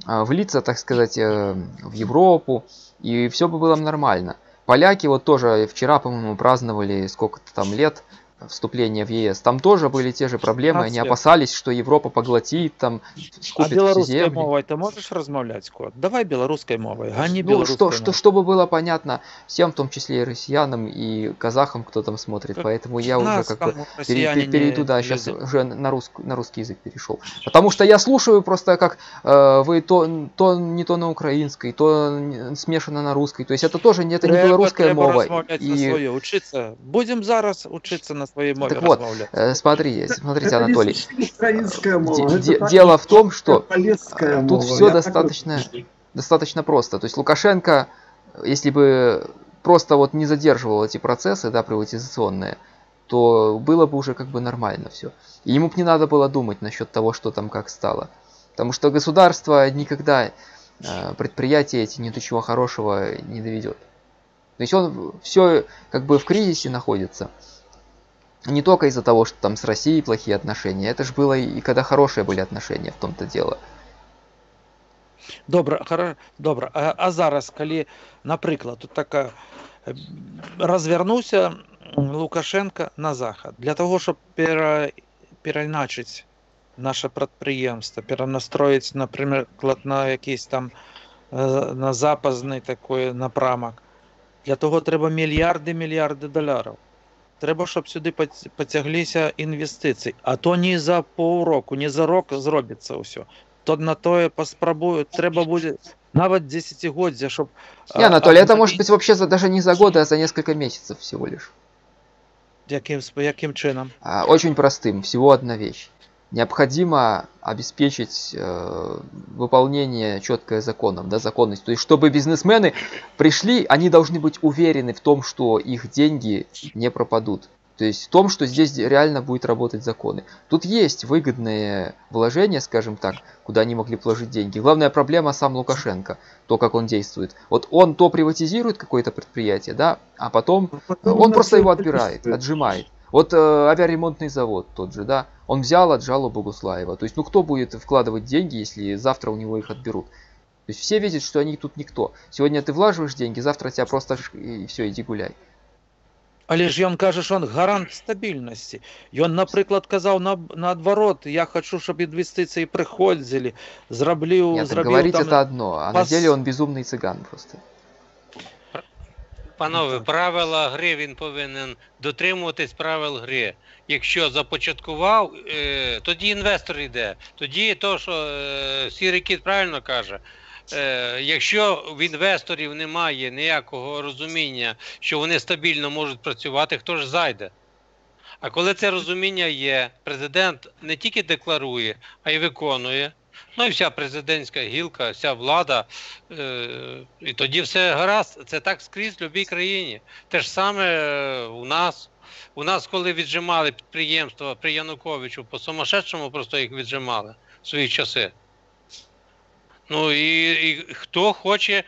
влиться, так сказать, в Европу, и все бы было нормально. Поляки вот тоже вчера, по-моему, праздновали сколько-то там лет вступления в ЕС. Там тоже были те же проблемы, они опасались, что Европа поглотит, там скупит все белорусской земли. мовой ты можешь размовлять, Кот? Давай белорусской мовой, а не Ну, белорусской мовой. чтобы было понятно всем, в том числе и россиянам, и казахам, кто там смотрит. Поэтому я уже как бы перейду, да, сейчас уже на русский язык перешел. Потому что я слушаю просто, как вы то не то на украинской, то смешано на русской. То есть это тоже это не белорусская мова. И... Учиться. Будем зараз учиться на своей мове. Так вот, смотрите, Анатолий. Украинская мова. Дело в том, что полесская тут мова. все достаточно просто. То есть Лукашенко, если бы просто вот не задерживал эти процессы, да, приватизационные, то было бы уже как бы нормально все. И ему бы не надо было думать насчет того, что там как стало. Потому что государство никогда предприятия эти ни до чего хорошего не доведет. То есть он все как бы в кризисе находится. Не только из-за того, что там с Россией плохие отношения. Это же было и когда хорошие были отношения, в том-то дело. Добре. А зараз, коли, наприклад, тут така розвернувся Лукашенко на Захід, для того, щоб переначити наше підприємство, перенастроїти, наприклад, на якийсь там на западний такий напрямок, для того треба мільярди доларів. Треба, щоб сюди потяглися інвестиції. А то не за півроку, не за рік зробиться все. То на то поспробують. Треба буде навіть десятигоддя, щоб... Не, Анатолий, это может быть вообще даже не за годы, а за несколько месяцев всего лишь. Яким чином? Очень простым. Всего одна вещь. Необходимо обеспечить выполнение четкое законом, да, законность. То есть, чтобы бизнесмены пришли, они должны быть уверены в том, что их деньги не пропадут. То есть, в том, что здесь реально будет работать законы. Тут есть выгодные вложения, скажем так, куда они могли вложить деньги. Главная проблема сам Лукашенко, то, как он действует. Вот он то приватизирует какое-то предприятие, да, а потом он просто его отбирает, отжимает. Вот авиаремонтный завод тот же, да, он взял, отжал у Богуслаева. То есть, ну кто будет вкладывать деньги, если завтра у него их отберут? То есть все видят, что они тут никто. Сегодня ты влаживаешь деньги, завтра тебя просто и все, иди гуляй. Але ж ён каже, що він гарант стабільності. Ён, наприклад, казав наоборот, я хочу, щоб інвестиції приходили, зроблю... Нет, говорить там, это одно, а на деле он безумный цыган просто. Панове, правила гри він повинен дотримуватись правил гри. Якщо започаткував, тоді інвестор йде. Тоді то, що Сірий Кіт правильно каже, якщо в інвесторів немає ніякого розуміння, що вони стабільно можуть працювати, хто ж зайде? А коли це розуміння є, президент не тільки декларує, а й виконує. Ну і вся президентська гілка, вся влада, і тоді все гаразд. Це так скрізь в будь-якій країні. Те ж саме у нас. У нас, коли віджимали підприємства при Януковичу, по сумасшедшому просто їх віджимали в свої часи. Ну і хто хоче,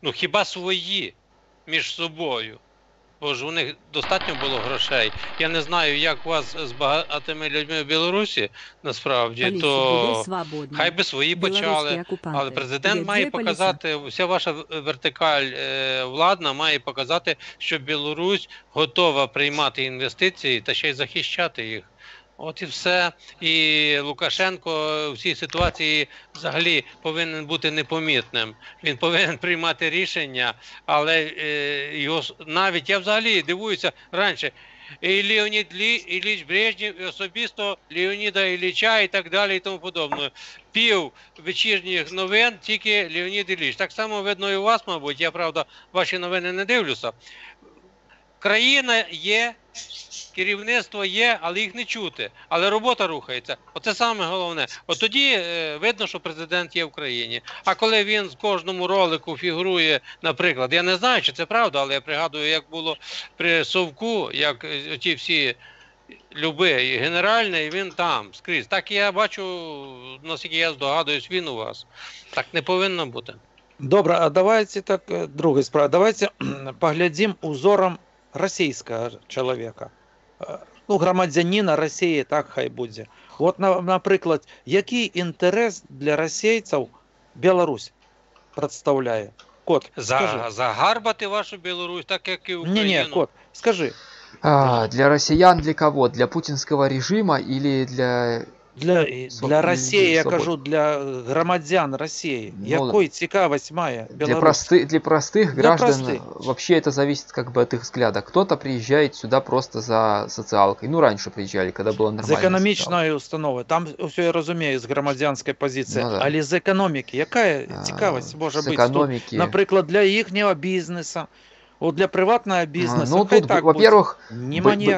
ну хіба свої між собою, бо ж у них достатньо було грошей. Я не знаю, як у вас з багатими людьми в Білорусі, насправді, то хай би свої почали, але президент має показати, вся ваша вертикаль владна має показати, що Білорусь готова приймати інвестиції та ще й захищати їх. От і все. І Лукашенко в цій ситуації взагалі повинен бути непомітним. Він повинен приймати рішення, але його навіть, я взагалі дивуюся, раніше і Леонід Ілліч Брежнєв, і особисто Леоніда Ілліча і так далі і тому подобне. Пів вечірніх новин тільки Леонід Ілліч. Так само видно і у вас, мабуть, я, правда, ваші новини не дивлюся. Країна є, керівництво є, але їх не чути. Але робота рухається. Оце саме головне. От тоді видно, що президент є в країні. А коли він в кожному ролику фігурує, наприклад, я не знаю, чи це правда, але я пригадую, як було при Совку, як ті всі люби і генеральне, і він там скрізь. Так я бачу, наскільки я здогадуюсь, він у вас. Так не повинно бути. Добре, а давайте так, друга справа. Давайте поглядім узором російського чоловіка. Ну, громадянина Росії, так хай буде. От, наприклад, який інтерес для російців Білорусь представляє? Кот, скажи. Загарбати вашу Білорусь, так як і Україну. Не, Кот, скажи. Для россиян для кого? Для путинского режима или для... Для Росії, я кажу, для громадян Росії. Ну, якої цікавість має Білорусь? Для простых граждан вообще это зависит как бы от их взгляда. Кто-то приезжает сюда просто за социалкой. Ну, раньше приезжали, когда было нормально. З економічної установи. Там все я розумію, з громадянської позиції. Ну, да. Але з економіки. Яка цікавість може бути? Экономики... Наприклад, для їхнього бізнесу. Вот для приватного бизнеса. Ну, тут, во-первых,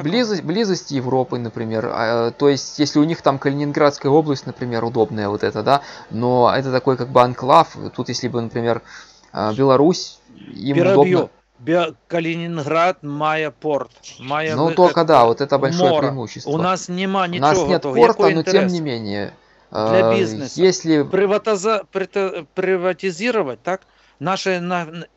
близость близость Европы, например. То есть, если у них там Калининградская область, например, удобная вот это, да, но это такой как бы анклав. Тут, если бы, например, Беларусь, им удобно... Калининград має порт. Має ну, только да, вот это большое море. преимущество. У нас нема ничего. У нас нет порта, но тем не менее... Для бизнеса. Если... Приватизировать, так? Наши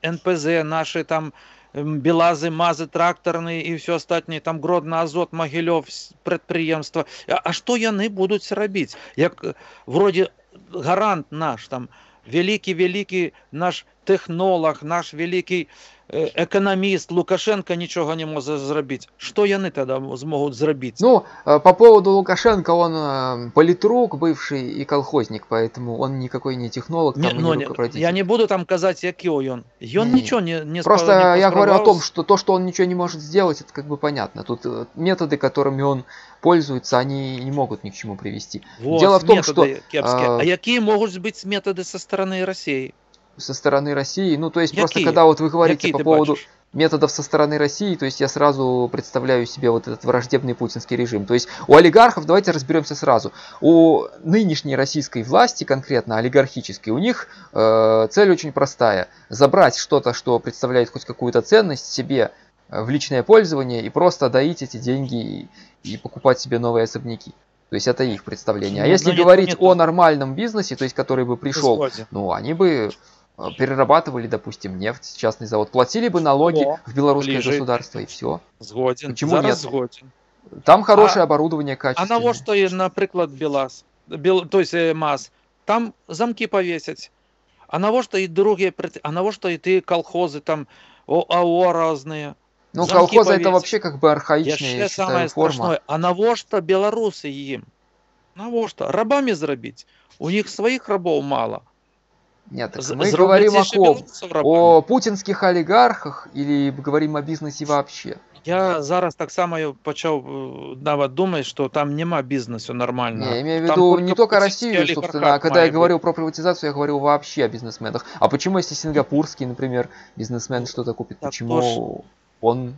НПЗ, наши там Белазы, МАЗы, тракторные и все остальное, там Гродно, Азот, Могилев, предприемства. А что яны будут робить? Як вроде гарант наш, там, великий наш технолог, наш великий экономист Лукашенко ничего не может зробить. Что яны тогда смогут зробить? Ну, по поводу Лукашенко, он политрук бывший и колхозник, поэтому он никакой не технолог, там, не руководитель. Я не буду там казать, який он. Он ничего не просто я говорю о том, что то, что он ничего не может сделать, это как бы понятно. Тут методы, которыми он пользуется, они не могут ни к чему привести. Вот, дело в том, что... А какие могут быть методы со стороны России? Со стороны России, ну то есть просто когда вот вы говорите по поводу методов со стороны России, то есть я сразу представляю себе вот этот враждебный путинский режим. То есть у олигархов, давайте разберемся сразу, у нынешней российской власти, конкретно олигархической, у них цель очень простая: забрать что-то, что представляет хоть какую-то ценность себе в личное пользование и просто доить эти деньги и покупать себе новые особняки. То есть это их представление. А если говорить о нормальном бизнесе, то есть который бы пришел, ну они бы перерабатывали, допустим, нефть, частный завод, платили бы налоги в белорусское государство и все. Згоден. Почему нет? Згоден. Там хорошее оборудование, качественное. А на что, например, Белаз, то есть МАЗ, там замки повесить. А на что и другие, а на что и ты колхозы там, АО разные. Ну, колхозы это вообще как бы архаичная, я считаю, форма. Страшное. А на что белорусы им? На что? Рабами зарабить? У них своих рабов мало. Нет, так мы говорим о ком? О путинских олигархах или говорим о бизнесе вообще? Я зараз так само почав навіть думати, що там нема бізнесу нормального. Не, я имею в виду не только Россию, собственно, а когда я говорил про приватизацию, я говорил вообще о бизнесменах. А почему, если сингапурский, например, бизнесмен что-то купит, почему он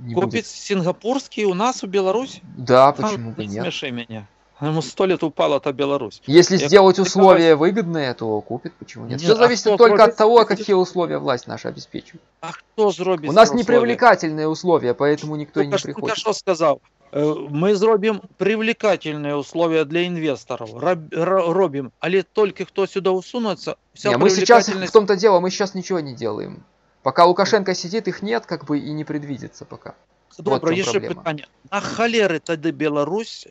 не купит будет? сингапурский у нас, у Беларусь? Да, почему бы не нет? Смеши меня. Ему 100 лет упала-то Беларусь. Если сделать условия выгодные, то купит, почему нет? Все зависит только от того, какие условия власть наша обеспечивает. А кто зробит? У нас непривлекательные условия, поэтому никто и не приходит. Только что сказал. Мы зробим привлекательные условия для инвесторов. Робим. Але только кто сюда усунется, вся мы сейчас, в том-то дело, мы сейчас ничего не делаем. Пока Лукашенко сидит, их нет, как бы и не предвидится пока. Добре, є ще питання. На холери тоді Беларусь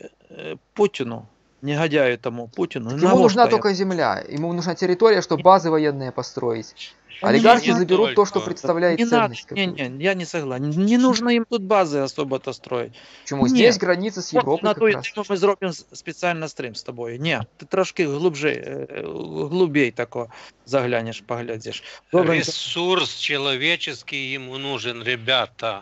Путину, негодяю тому Путину? Ему нужна только земля, ему нужна территория, чтобы базы военные построить. Олигархи заберут то, что представляет ценность. Не, я не согласен. Не нужно им тут базы особо-то строить. Почему? Здесь граница с Европой на как той раз. тему ми зробимо спеціально стрім з тобою. Ні, ти трошки глубей тако заглянеш, поглядиш. Ресурс человеческий ему нужен, ребята.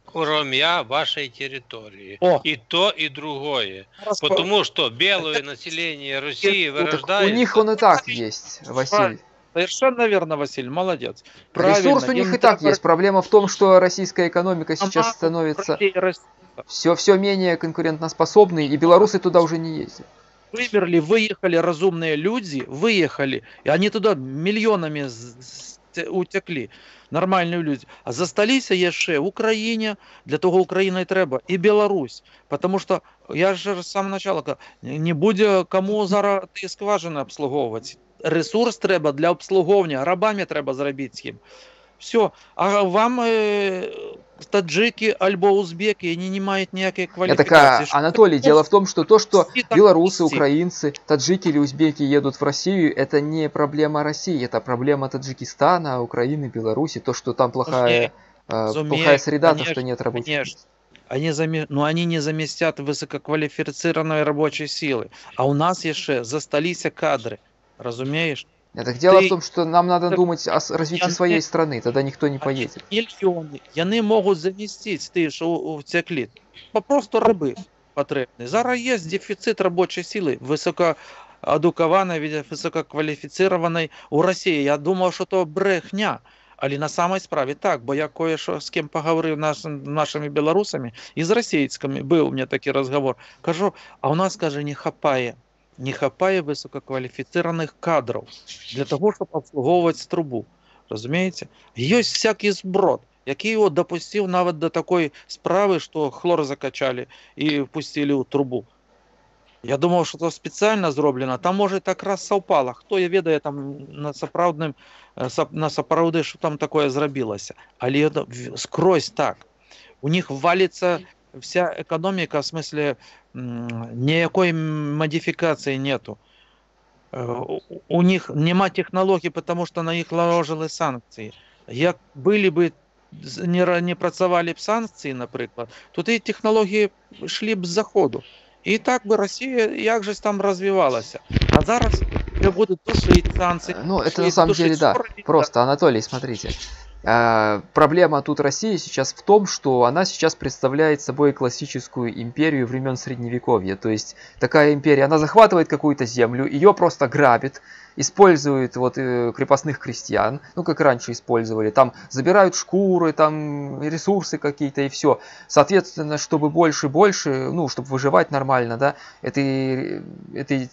кроме вашей территории. О. И то, и другое. Распо- Потому что белое население России Так у вырождается... них он и так есть, Василий. Совершенно верно, Василий, молодец. Правильно. Ресурс у них им и так треба есть. Проблема в том, что российская экономика сейчас команду становится людей растить. все менее конкурентоспособной, и белорусы туда уже не ездят. Вымерли, выехали разумные люди, выехали, и они туда миллионами утекли, нормальні люди. А засталися є ще Україна, для того Україна і треба, і Білорусь. Тому що, я ж з самого початку кажу, не буде кому зараз ті скважини обслуговувати. Ресурс треба для обслуговування, рабами треба зробити їм. Все. А вам таджики альбо узбеки, они не мають ніякої квалификации. Анатолий, дело в том, что то, что Там белорусы, вести. украинцы, таджики или узбеки едут в Россию, это не проблема России, это проблема Таджикистана, Украины, Беларуси, то, что там плохая среда, то, что нет рабочих мест. Они не заместят высококвалифицированной рабочей силы. А у нас еще засталися кадры. Разумеешь? Так дело в том, что нам надо думать о развитии своей страны, тогда никто не поедет. Мільйони. Вони можуть замістити ті, що втекли. Просто раби потрібні. Зараз є дефіцит робочої сили, високоедукованої, висококваліфіцированої у Росії. Я думав, що то брехня. Але на самій справі так, бо я кое-що з ким поговорив нашими білорусами і з російськими, був у мене такий розговор. Кажу, а у нас, каже, не хапає висококваліфіцированих кадрів для того, щоб обслуговувати трубу. Розумієте? Є всякий зброд, який його допустив навіть до такої справи, що хлор закачали і впустили у трубу. Я думав, що це спеціально зроблено, там може так раз совпало. Хто я ведає там на сапраўды, що там таке зробилося. Але скрозь так. У них валиться вся экономика, в смысле, никакой модификации нету. У них нема технологий, потому что на них наложили санкции. Як были бы, не працювали б санкції, наприклад, то ті технології йшли б з заходу. І так би Росія як же там розвивалася. А зараз будут душить санкции. Ну, это на самом деле, да. Просто, Анатолий, смотрите. Проблема тут России сейчас в том, что она сейчас представляет собой классическую империю времен Средневековья. То есть такая империя, она захватывает какую-то землю, ее просто грабит, использует вот крепостных крестьян, ну как раньше использовали, там забирают шкуры, там ресурсы какие-то и все. Соответственно, чтобы больше, ну чтобы выживать нормально, да, этой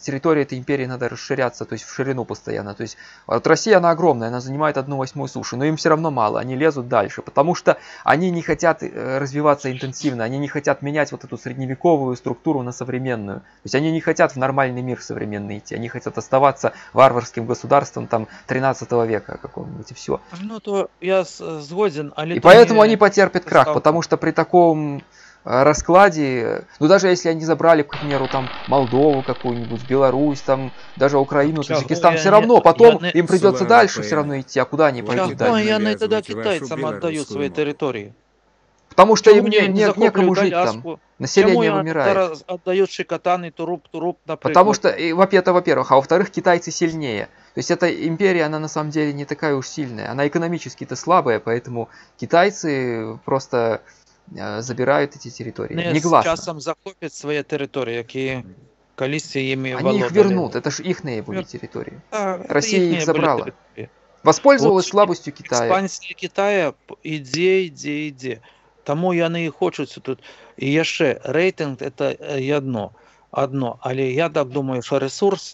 территории, этой империи надо расширяться, то есть в ширину постоянно. То есть вот Россия, она огромная, она занимает 1/8 суши, но им все равно мало, они лезут дальше, потому что они не хотят развиваться интенсивно, они не хотят менять вот эту средневековую структуру на современную. То есть они не хотят в нормальный мир современный идти, они хотят оставаться варварским государством там 13 века какого-нибудь и все. Ну то я сгоден. И поэтому они потерпят крах, потому что при таком раскладе, ну даже если они забрали, к примеру, там Молдову какую-нибудь, Беларусь, там даже Украину, Таджикистан, все равно потом им придется дальше все равно идти, а куда они пойдут дальше? Я тогда китайцам отдают свои территории. Потому что им некому жить там. Население вымирает. Отдают Шикотан и Туруп, например. Потому что, это во-первых, а во-вторых, китайцы сильнее. То есть эта империя, она на самом деле не такая уж сильная. Она экономически-то слабая, поэтому китайцы просто забирают эти территории. Негласно. Часом захопят свои территории, які колись ими володали. Они их вернут, это же ихные были территории. Россия их забрала. Воспользовалась слабостью Китая. Експансія Китая іде. Тому яны і хочуць тут. І яшчэ рейтинг это одно. Але я так думаю, що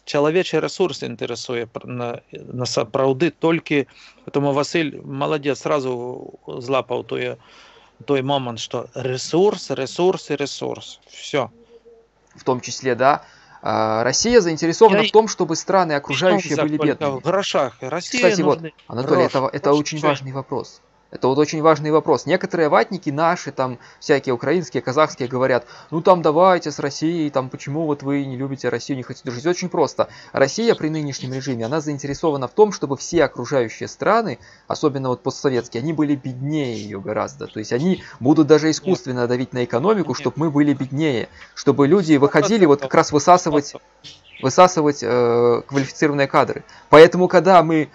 чалавечы ресурс інтарэсуе на сапраўды толькі, тому Василь молодец, сразу злапаў той момент, что ресурс. Все. В том числе, да. Россия заинтересована в том, чтобы страны окружающие были бедными. В грошах. Россия. Кстати, вот, Анатолий, это очень важный вопрос. Это вот очень важный вопрос. Некоторые ватники наши, там, всякие украинские, казахские, говорят, ну там давайте с Россией, там, почему вот вы не любите Россию, не хотите дружить. Очень просто. Россия при нынешнем режиме, она заинтересована в том, чтобы все окружающие страны, особенно вот постсоветские, они были беднее ее гораздо. То есть они будут даже искусственно давить на экономику, чтобы мы были беднее. Чтобы люди выходили вот как раз высасывать квалифицированные кадры. Поэтому, когда мы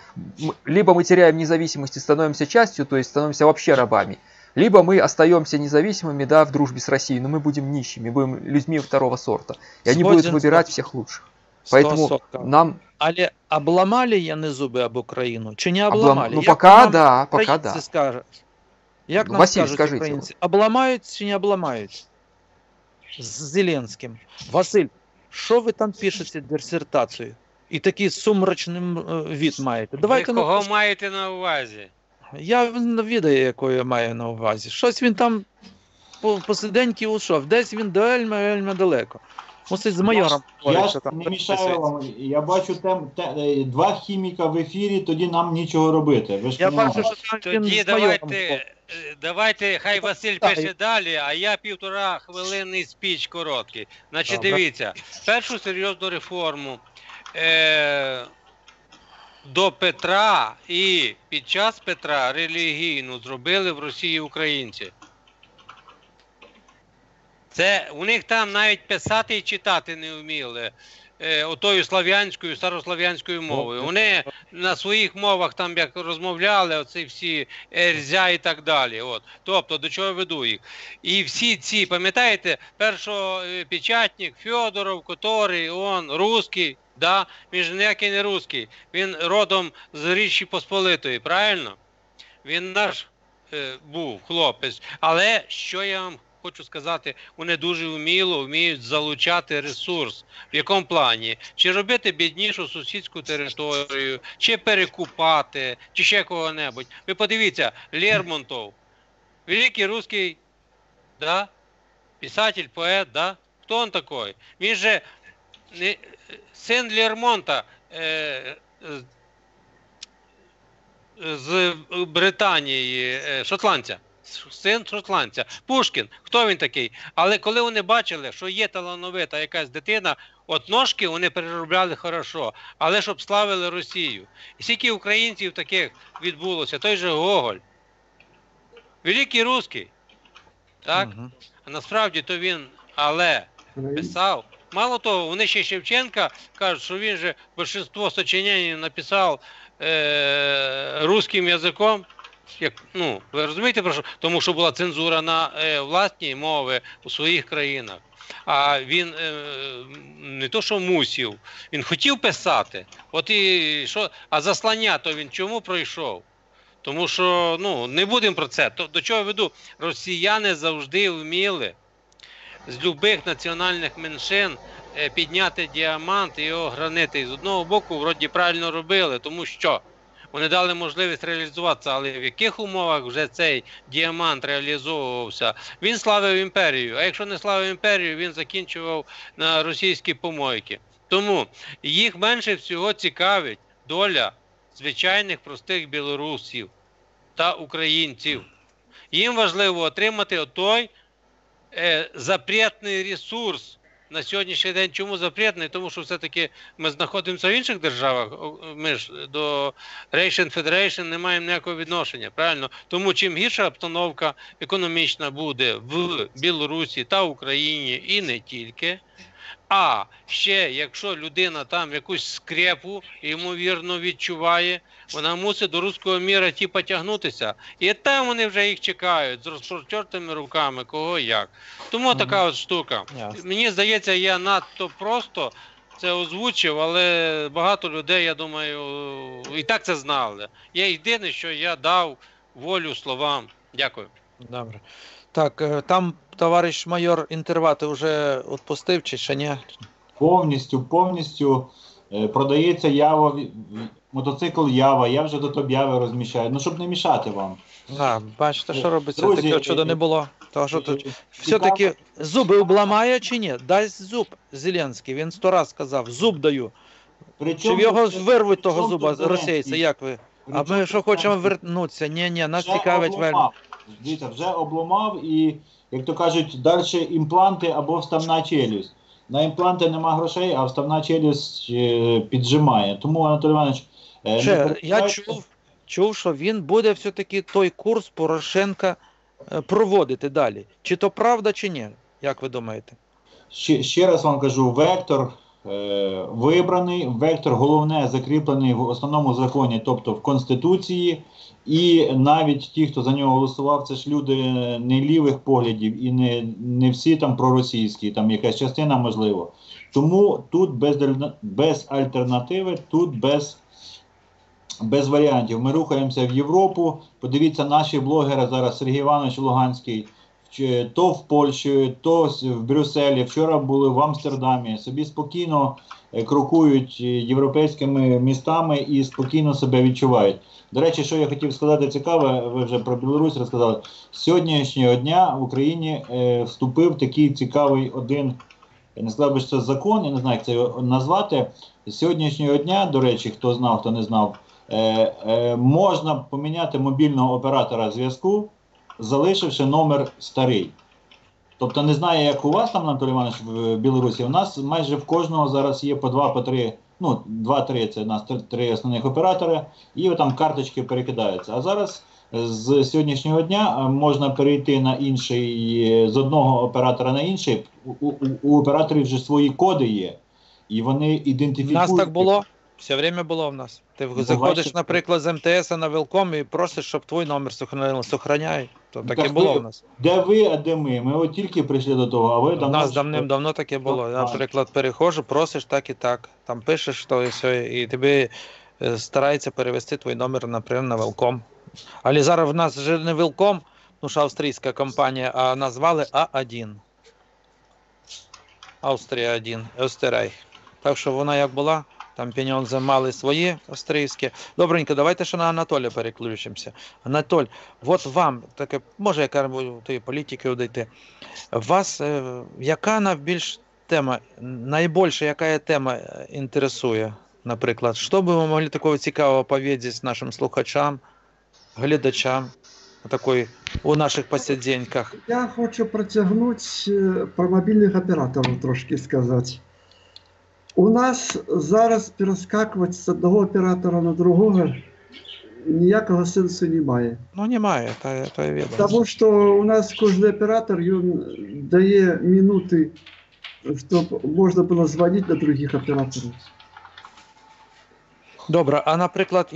теряем независимость и становимся частью, то есть становимся вообще рабами, Либо мы остаемся независимыми, да, в дружбе с Россией, но мы будем нищими, будем людьми второго сорта. И они будут выбирать всех лучших. Поэтому нам... Але обламали яны зуби об Україну? Чи не обламали? Ну, пока да, пока да. Як нам Василь, скажуть скажіть, українці? Обламають чи не обламають? З Зеленським. Василь, що ви там пишете дисертацію? І такий сумрачний від маєте. Давайте, ви кого маєте на увазі? Я відаю, якого я маю на увазі. Щось він там посиденьки ушов. Десь він до Ельма далеко. Мусить з майором. Я ж не мішаю вам. Я бачу два хіміка в ефірі, тоді нам нічого робити. Ви ж я бачу, що там тоді давайте, хай Василь пише далі, а я 1,5 хвилинний спіч короткий. Значить, дивіться, першу серйозну реформу до Петра і під час Петра релігійну зробили в Росії українці. Це у них там навіть писати і читати не вміли отою слав'янською, старослав'янською мовою. Вони на своїх мовах там як розмовляли, оці всі ерзя і так далі. От. Тобто, до чого веду їх. І всі ці, пам'ятаєте, першопечатник Фьодоров, котрий, он, русський, да? Він ж ніякий не русський, він родом з Річі Посполитої, правильно? Він наш був хлопець. Але що я вам хочу сказати, вони дуже вміють залучати ресурс. В якому плані? Чи робити біднішу сусідську територію, чи перекупати, чи ще кого-небудь. Ви подивіться, Лермонтов, великий русский, да? Писатель, поет, да? Хто він такий? Він же син Лермонта з Британії, шотландця. Син шотландця. Пушкін. Хто він такий? Але коли вони бачили, що є талановита якась дитина, от ножки вони переробляли хорошо, але щоб славили Росію. І скільки українців таких відбулося, той же Гоголь. Великий русський. Так? А насправді то він, але писав. Мало того, вони ще Шевченка кажуть, що він же більшість сочинень написав русским язиком. Ну, ви розумієте, про що? Тому що була цензура на власні мови у своїх країнах. А він не то, що мусив, він хотів писати. От і що, а заслання то він чому пройшов? Тому що, ну, не будемо про це. До чого я веду? Росіяни завжди вміли з любих національних меншин підняти діамант і його гранити. І з одного боку, вроді, правильно робили, тому що вони дали можливість реалізуватися, але в яких умовах вже цей діамант реалізовувався? Він славив імперію, а якщо не славив імперію, він закінчував на російські помойки. Тому їх менше всього цікавить доля звичайних простих білорусів та українців. Їм важливо отримати той запретний ресурс. На сьогоднішній день чому запретний? Тому що все-таки ми знаходимося в інших державах, ми ж до Russian Federation не маємо ніякого відношення, правильно? Тому чим гірша обстановка економічна буде в Білорусі та Україні і не тільки, а ще якщо людина там якусь скрепу, ймовірно, відчуває, вона мусить до руського міра потягнутися. І там вони вже їх чекають з розпростертими руками, кого як. Тому така от штука. Мені здається, я надто просто це озвучив, але багато людей, я думаю, і так це знали. Я єдине, що я дав волю словам. Дякую. Добре. Так, там товариш майор інтервати вже відпустив чи ще ні? Повністю продається Ява, мотоцикл Ява, я вже тут об'яви розміщаю, ну щоб не мішати вам. Бачите, що робиться, Друзі, таке чудо не було. Тому що тут все-таки зуби обламає чи ні? Дасть зуб Зеленський, він 100 раз сказав, зуб даю. Чи в його вирвуть того зуба російця, як ви? А ми що хочемо вернутися? Ні, нас цікавить вельми. Дивіться, вже обломав і, як то кажуть, далі імпланти або вставна челюсть. На імпланти нема грошей, а вставна челюсть піджимає. Тому, Анатолій Іванович, я чув, що він буде все-таки той курс Порошенка проводити далі. Чи то правда, чи ні? Як ви думаєте? Ще раз вам кажу, вектор вибраний, вектор головне закріплений в основному законі, тобто в Конституції, і навіть ті, хто за нього голосував, це ж люди не лівих поглядів і не всі там проросійські, там якась частина можливо. Тому тут без альтернативи, тут без варіантів. Ми рухаємося в Європу. Подивіться, наші блогери зараз, Сергій Іванович Луганський, то в Польщі, то в Брюсселі, вчора були в Амстердамі, собі спокійно крокують європейськими містами і спокійно себе відчувають. До речі, що я хотів сказати цікаве, ви вже про Білорусь розказали. З сьогоднішнього дня в Україні вступив такий цікавий один, я не сказав би, що це закон, я не знаю, як це його назвати. З сьогоднішнього дня, до речі, хто знав, хто не знав, можна поміняти мобільного оператора зв'язку, залишивши номер старий. Тобто не знаю, як у вас там, Анатолій Іванович, в Білорусі, у нас майже в кожного зараз є по 2, по 3, ну 2-3, це у нас 3 основних оператори, і там карточки перекидаються. А зараз з сьогоднішнього дня можна перейти на інший, з одного оператора на інший, у операторів вже свої коди є, і вони У ідентифікують. нас так було. Все время було в нас. Ти заходиш, наприклад, з МТС на Велком і просиш, щоб твій номер сохраняй. То таке було в нас. Де ви, а де ми? Ми от тільки прийшли до того, а ви У нас давним-давно таке було. Я, наприклад, переходжу, просиш так і так. Там пишеш то і все, і тобі старається перевести твій номер, наприклад, на Велком. Але зараз в нас вже не Велком, ну що австрійська компанія, а назвали А1. Австрія 1, Österreich. Так що вона як була, там пеньонзи мали свої австрійські. Добренько, давайте ще на Анатолія переключимося. Анатоль, от вам, таке, може яка тієї політики дійти, вас яка найбільш тема, найбільше яка тема інтересує, наприклад? Що би ви могли такого цікавого повідати нашим слухачам, глядачам, у наших посиденьках? Я хочу протягнути про мобільних операторів трошки сказати. У нас зараз перескакувати з одного оператора на другого ніякого сенсу немає. Ну, немає, то я відомо. Тому що у нас кожен оператор він дає минути, щоб можна було дзвонити до других операторів. Добре, а наприклад,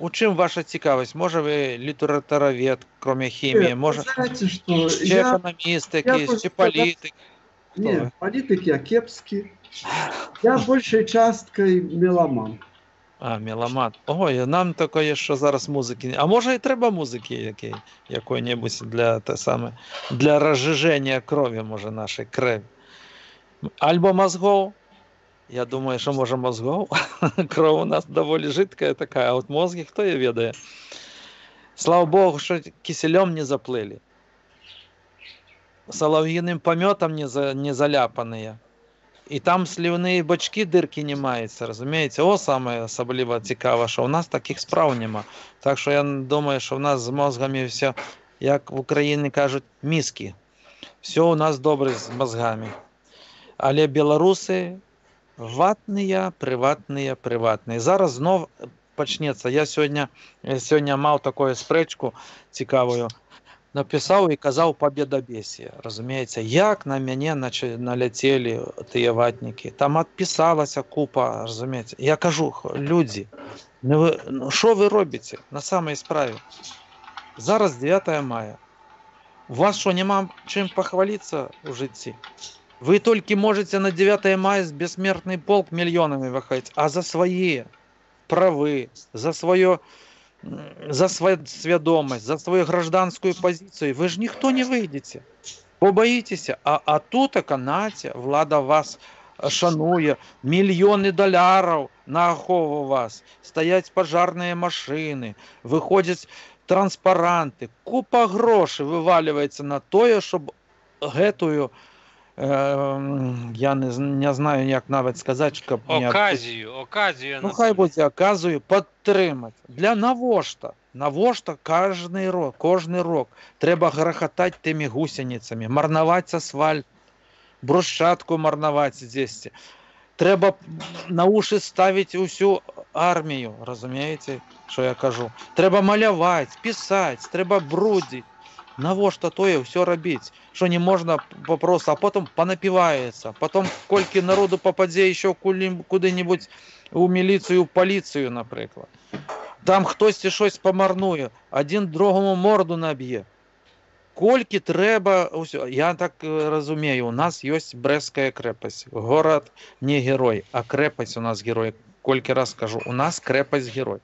у чим ваша цікавість? Може ви літературовед, крім хімії, може знаєте, що чи економіст якийсь, чи політик? Ні, політик я кепський. Я більшою часткою меломан. А, меломан. Ой, нам таке, що зараз музики. А може і треба музики якої-небудь для розжиження крові, може, нашої крові. Альбо мозгов. Я думаю, що може мозгов. Кров у нас доволі жидкая така, а от мозги хто її ведає. Слава Богу, що киселем не заплили. Солов'їним пометом не заляпані. І там слівні бачки, дирки не маються, розумієте? О, саме особливо цікаво, що у нас таких справ нема. Так що я думаю, що в нас з мозгами все, як в Україні кажуть, мізки. Все у нас добре з мозгами. Але білоруси ватні, приватні. Зараз знов почнеться. Я сьогодні мав таку спречку цікавою. Написав і казав побєдобєсія, розумієте? Як на мене налетіли ті ватники. Там відписалася купа, розумієте? Я кажу, люди, що ви робите на самій справі? Зараз 9 мая. У вас що, нема чим похвалитися у житті? Ви тільки можете на 9 мая з безсмертний полк мільйонами виходити, а за свої прави, за свою свідомість, за свою гражданську позицію, ви ж ніхто не вийдете. Побоїтеся, а тут канаті, влада вас шанує, мільйони доларів на охову вас, стоять пожарні машини, виходять транспаранти, купа грошей вивалюється на те, щоб гетую, я не знаю, як навіть сказати, щоб оказію. Ну, хай буде оказію, підтримати. Для навошта? Навошта кожний рок. Треба грохотати тими гусеницями, марнувати асфальт, брусчатку марнувати здесь. Треба на уші ставити усю армію, розумієте, що я кажу? Треба малювати, писати, треба брудити. Навошта тое все робіць, що не можна попросту, а потім понапівається, потім колькі народу попаде ще куди-небудь у міліцію, у поліцію, наприклад. Там хтось щось помарнує, один другому морду наб'є. Колькі треба, я так розумію, у нас є Брестська крепость, город не герой, а крепость у нас герой. Колькі раз скажу, у нас крепость герой,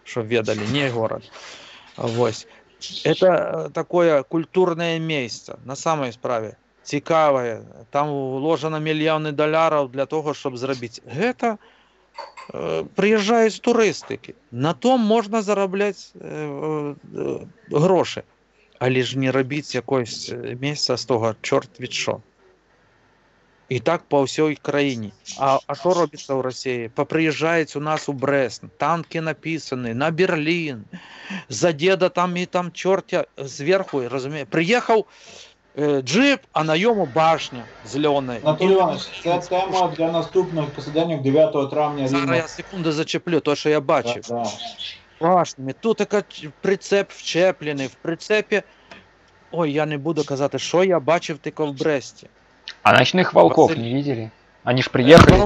щоб ведали, не город. Ось. Это такое культурное место, на самой справе, цікаве, там вложено мільйони доларів для того, щоб зробити. Гэта приїжджають з туристики, на том можна заробляти гроші, але ж не робити якогось місця з того, чорт від що. І так по всій країні. А що робиться в Росії? Поприїжджають у нас у Брест, танки написані, на Берлін, за деда там і там чортя зверху, розуміє. Приїхав джип, а на йому башня зелена. Анатолій Іванович, це тема для наступного посидання 9 травня. Зараз я секунду зачеплю, то, що я бачив. Да. Башнями. Тут така прицеп вчеплений, в прицепі, ой, я не буду казати, що я бачив тільки в Бресті. А ночных волков не видели? Они ж приехали.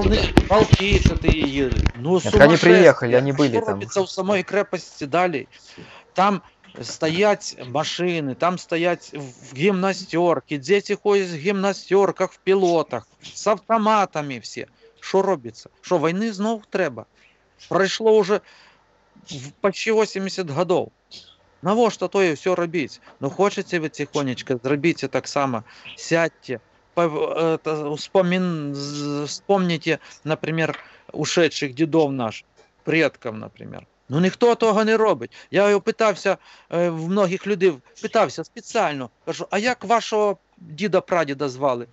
Волки, что ты ели. Ну, так они приехали, они были что там. робиться в самой крепости далі? Там стоять машины, там стоять в гимнастерке, дети ходят в гимнастерках, в пілотах, з автоматами всі. Що робиться? Що, війни знов треба? Пройшло вже почти 80 годов. Навошта то і все робити? Ну, хочете ви тихонечко, зробіть так само, сядьте, вспомните, например, ушедших дідов наших, предків, например. Ну, ніхто того не робить. Я його питався, в многих людей питався спеціально, кажу, а як вашого діда-прадіда звали?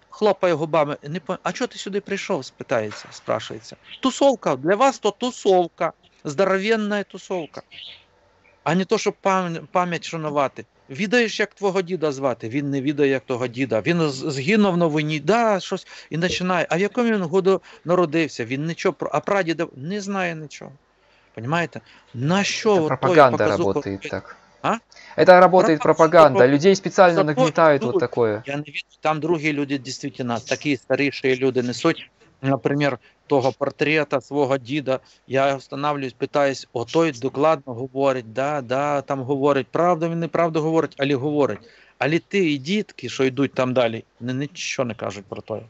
Хлопає губами. А чого ти сюди прийшов, спрашується. Тусовка, для вас то тусовка, здоровенна тусовка. А не то, щоб пам'ять шанувати. Відаєш, як твого діда звати? Він не відає, як того діда. Він згинув на війні, да, щось, і починає. А в якому він году народився? Він нічого, а прадіда не знає нічого. Понимаете? На що это вот пропаганда работает так. А? Это работает пропаганда. Людей специально нагнетают вот такое. Я не вижу, там другі люди, дійсно, такі старіші люди несуть, наприклад, того портрета свого діда, я встановлююсь, питаюсь, той докладно говорить, там говорить, правду він неправду говорить, але говорить. Але ти і дітки, що йдуть там далі, нічого не кажуть про то.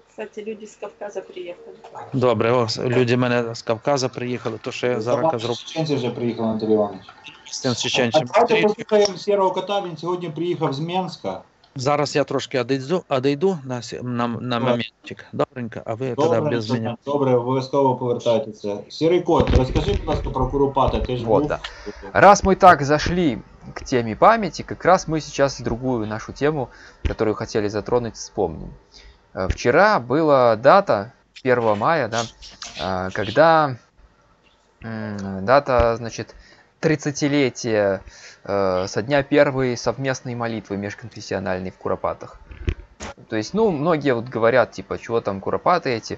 Кстати, люди з Кавказа приїхали. Добре, ось, люди мене з Кавказа приїхали, то що я зараз зроблю. Чеченці вже приїхали, Анатолій Іванович. З тим чеченцем. Давайте послухаємо Сірого кота, він сьогодні приїхав з Менська. Зараз я трошки одійду на моментик. Добренько, а ви тоді без мене. Добре, обов'язково повертайтеся. Сірий кот, розкажи, будь ласка, про Куропата. Ти ж Вот, був. да. Раз мы так зашли к теме памяти, как раз мы сейчас другую нашу тему, которую хотели затронуть, вспомним. Вчера была дата, 1 мая, да, когда дата, значит, 30-летие со дня первой совместной молитвы межконфессиональной в Куропатах. То есть, ну, многие вот говорят, типа, чего там Куропаты эти,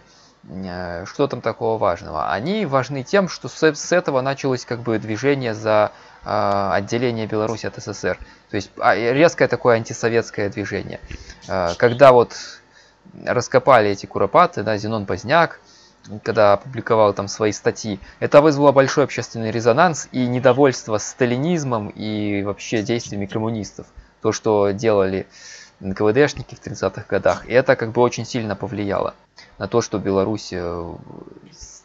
что там такого важного. Они важны тем, что с этого началось как бы движение за отделение Беларуси от СССР. То есть резкое такое антисоветское движение. Когда вот раскопали эти Куропаты, да, Зенон Поздняк, когда опубликовал там свои статьи, это вызвало большой общественный резонанс и недовольство сталинизмом и вообще действиями коммунистов. То, что делали НКВДшники в 30-х годах. И это как бы очень сильно повлияло на то, что Беларусь,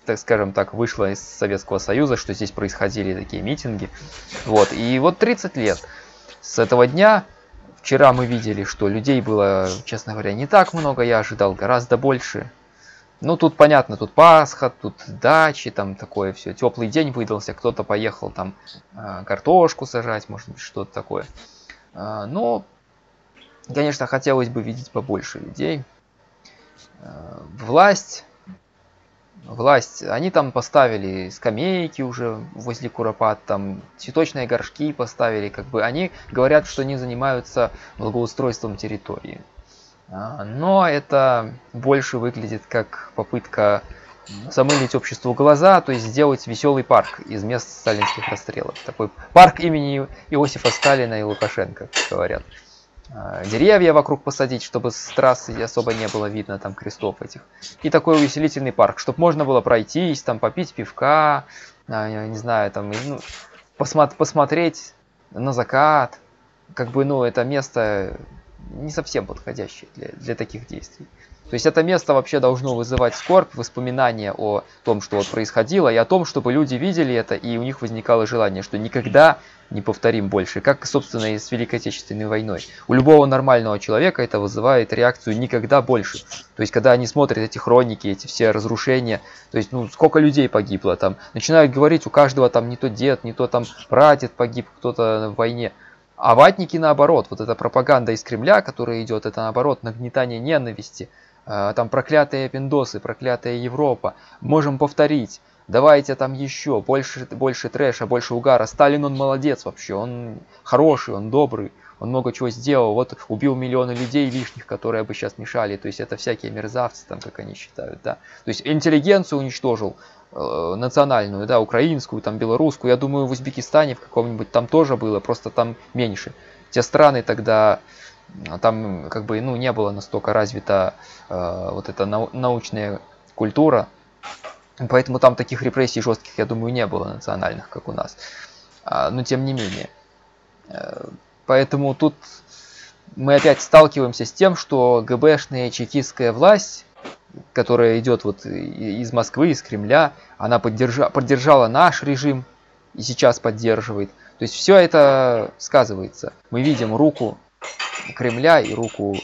так скажем так, вышла из Советского Союза, что здесь происходили такие митинги. Вот. И вот 30 лет с этого дня. Вчера мы видели, что людей было, честно говоря, не так много, я ожидал гораздо больше. Ну, тут понятно, тут Пасха, тут дачи, там такое все. Теплый день выдался, кто-то поехал там картошку сажать, может быть, что-то такое. Но, конечно, хотелось бы видеть побольше людей. Власть, они там поставили скамейки уже возле Куропат, там цветочные горшки поставили, как бы они говорят, что они занимаются благоустройством территории. Но это больше выглядит как попытка замылить обществу глаза, то есть сделать веселый парк из мест сталинских расстрелов. Такой парк имени Иосифа Сталина и Лукашенко, как говорят. Деревья вокруг посадить, чтобы с трассы особо не было видно там крестов этих. И такой увеселительный парк, чтобы можно было пройтись, там попить пивка, не знаю, там, ну, посмотреть на закат. Как бы, ну, это место не совсем подходящее для таких действий. То есть это место вообще должно вызывать скорбь, воспоминания о том, что вот происходило, и о том, чтобы люди видели это, и у них возникало желание, что никогда не повторим больше. Как, собственно, и с Великой Отечественной войной. У любого нормального человека это вызывает реакцию «никогда больше». То есть когда они смотрят эти хроники, эти все разрушения, то есть, ну, сколько людей погибло там, начинают говорить, у каждого там не то дед, не то там прадед погиб, кто-то в войне. А ватники наоборот, вот эта пропаганда из Кремля, которая идет, это наоборот нагнетание ненависти. Там проклятые пиндосы, проклятая Европа, можем повторить, давайте там еще, больше трэша, больше угара. Сталин, он молодец вообще, он хороший, он добрый, он много чего сделал, вот убил миллионы людей лишних, которые бы сейчас мешали, то есть это всякие мерзавцы, там, как они считают, да. То есть интеллигенцию уничтожил, национальную, да, украинскую, там, белорусскую, я думаю, в Узбекистане в каком-нибудь там тоже было, просто там меньше. Те страны тогда... Там как бы, ну, не было настолько развита вот эта научная культура, поэтому там таких репрессий жестких, я думаю, не было национальных, как у нас. Но тем не менее. Поэтому тут мы опять сталкиваемся с тем, что ГБшная чекистская власть, которая идет вот из Москвы, из Кремля, она поддержала наш режим и сейчас поддерживает. То есть все это сказывается. Мы видим руку Кремля и руку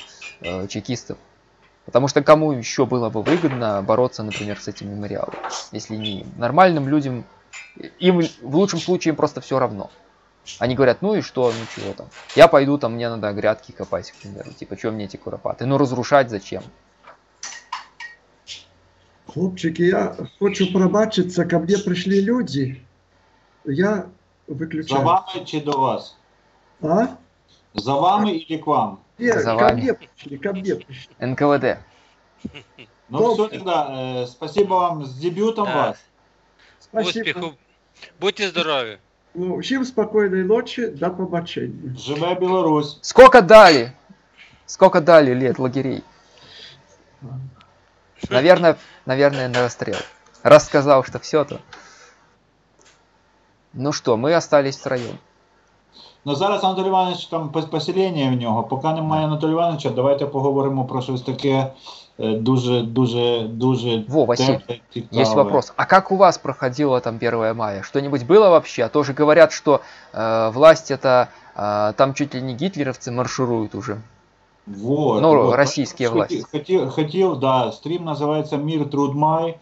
чекистов. Потому что кому еще было бы выгодно бороться, например, с этим мемориалом, если не им. Нормальным людям, им в лучшем случае им просто все равно. Они говорят, ну и что, ну чего там. Я пойду, там мне надо грядки копать, к примеру. Типа, что мне эти куропаты? Ну разрушать зачем? Хлопчики, я хочу пробачиться, ко мне пришли люди. Я выключаю. За вами чи до вас? А? За вами или к вам? Нет, За ко вами. мне пришли, ко мне пришли. НКВД. Ну Добре. все тогда, спасибо вам с дебютом Да. вас. Спасибо. Успіху. Будьте здорові. Ну, всем спокойной ночи, до побачення. Живе Білорусь. Сколько дали? Сколько дали лет лагерей? Наверное, на расстрел. Раз сказал, что все, то... Ну что, мы остались втроем. Ну зараз Анатолій Іванович там поселення в нього. Поки немає Анатолія Івановича, давайте поговоримо про щось таке дуже Во, Василь, тепле, цікаве. Есть вопрос. А как у вас проходило там 1 мая? Что-нибудь было вообще? А то же говорят, что власть это... там чуть ли не гитлеровцы маршируют уже. Вот, Ну, вот. російські власті. Хотів, да, стрім називається «Мір, труд, май».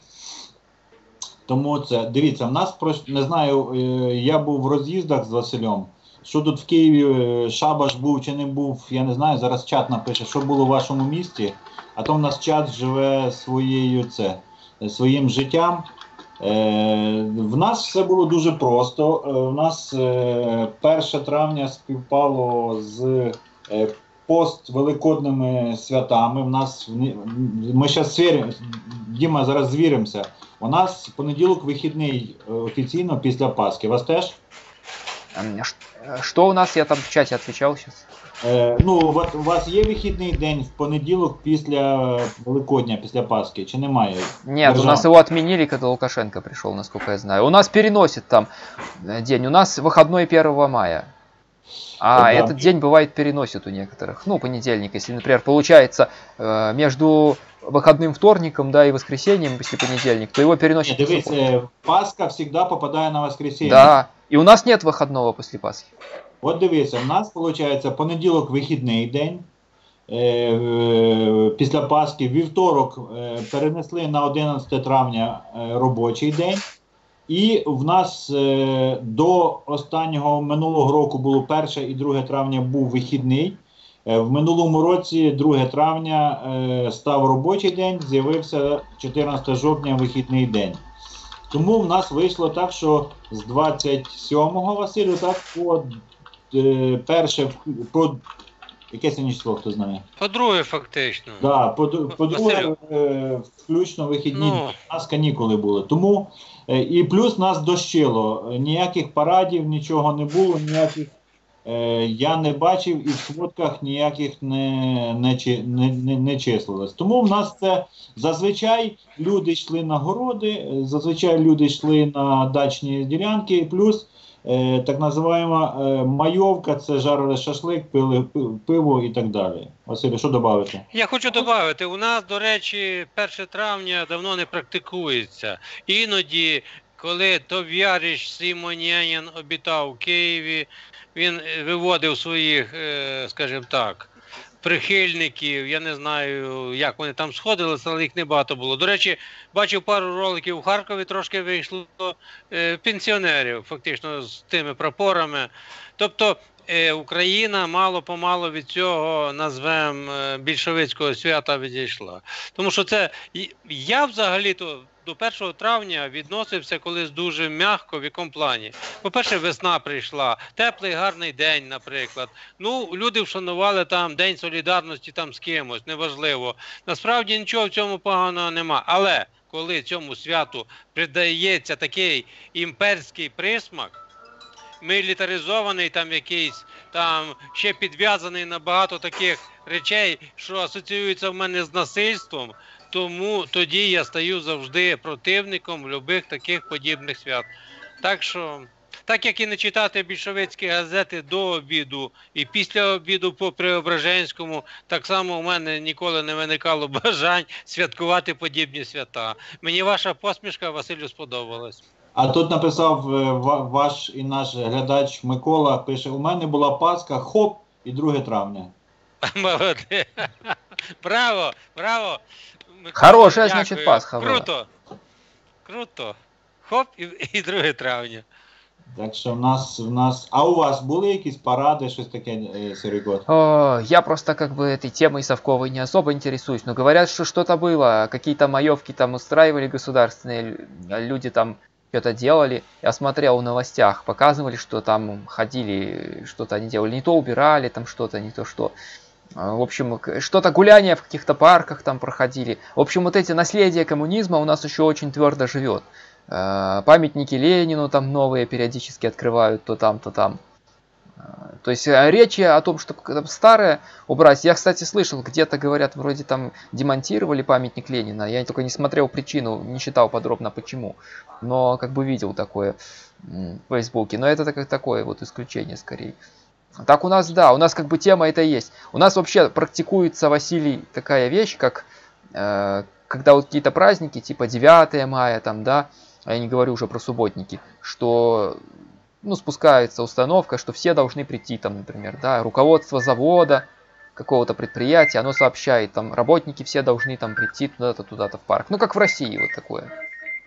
Тому це, дивіться, в нас, не знаю, я був в роз'їздах з Василем. Що тут в Києві, шабаш був чи не був, я не знаю, зараз чат напише, що було в вашому місті. А то в нас чат живе своїм життям. В нас все було дуже просто. В нас 1 травня співпало з поствеликодними святами. В нас, ми зараз Діма, зараз звіримося. У нас понеділок вихідний офіційно після Пасхи. Вас теж? Что у нас? Я там в чате отвечал сейчас. Ну, у вас є вихідний день в понеділок після Великодня, після Пасхи, чи немає? Нет, у нас его отменили, когда Лукашенко пришел, насколько я знаю. У нас переносит там день. У нас выходной 1 мая. А Да. этот день бывает переносит у некоторых. Ну, понедельник, если, например, получается между выходным вторником, да, и воскресеньем, если понедельник, то его переносит. Дивіться, Пасха завжди попадає на воскресенье. Да. И у нас нет выходного после Пасхи. От дивіться, в нас виходить понеділок вихідний день після Пасхи, вівторок перенесли на 11 травня робочий день. І в нас до останнього минулого року було 1 і 2 травня був вихідний. В минулому році 2 травня став робочий день, з'явився 14 жовтня вихідний день. Тому в нас вийшло так, що з 27-го, Василю, так, по Яке сьогодні число, хто знає? По-друге, фактично. Да, по-друге, Василю. включно вихідні, Ну. у нас канікули були. Тому, і плюс нас дощило. Ніяких парадів, нічого не було, ніяких, я не бачив і в сводках ніяких не числилось. Тому в нас це зазвичай люди йшли на городи, зазвичай люди йшли на дачні ділянки, і плюс так називаємо майовка, це жарили шашлик, пили пиво і так далі. Василь, що додати? Я хочу додати, у нас, до речі, 1 травня давно не практикується. Іноді, коли товариш Симонянин обітав у Києві, він виводив своїх, скажімо так, прихильників, я не знаю, як вони там сходилися, але їх небагато було. До речі, бачив пару роликів у Харкові, трошки вийшло пенсіонерів, фактично, з тими прапорами. Тобто, Україна мало-помалу від цього, назвемо, більшовицького свята відійшла. Тому що це, я взагалі-то до 1 травня відносився колись дуже м'яко, в якому плані. По-перше, весна прийшла, теплий, гарний день, наприклад. Ну, люди вшанували там День солідарності там з кимось, неважливо. Насправді нічого в цьому поганого нема. Але коли цьому святу придається такий імперський присмак, мілітаризований там якийсь, там ще підв'язаний на багато таких речей, що асоціюються в мене з насильством, тому тоді я стаю завжди противником любих таких подібних свят. Так що, так як і не читати більшовицькі газети до обіду і після обіду по Преображенському, так само у мене ніколи не виникало бажань святкувати подібні свята. Мені ваша посмішка, Василю, сподобалась. А тут написав ваш і наш глядач Микола, пише, у мене була Пасха, хоп, і 2 травня. Молодець. Браво, браво. Хорошая, Дякую. значит, Пасха была. Круто. Круто. Хоп, і 2 травня. Так що в нас... А у вас були якісь паради, щось таке, Серегот? Я просто как бы этой темой совковой не особо интересуюсь, но говорят, что что-то было, какие-то маевки там устраивали государственные, люди там что-то делали. Я смотрел в новостях, показывали, что там ходили, что-то они делали, не то убирали там что-то, не то что. В общем, что-то гуляния в каких-то парках там проходили. В общем, вот эти наследия коммунизма у нас еще очень твердо живет. Памятники Ленину там новые периодически открывают то там, то там. То есть речи о том, что старое убрать. Я, кстати, слышал, где-то говорят, вроде там демонтировали памятник Ленина. Я только не смотрел причину, не читал подробно почему. Но как бы видел такое в Фейсбуке. Но это такое вот исключение скорее. Так у нас, да, у нас как бы тема это есть. У нас вообще практикуется, Василий, такая вещь, как когда вот какие-то праздники, типа 9 мая, там, да, а я не говорю уже про субботники, что, ну, спускается установка, что все должны прийти, там, например, да, руководство завода, какого-то предприятия, оно сообщает, там, работники все должны там прийти туда-то, туда-то в парк. Ну, как в России вот такое.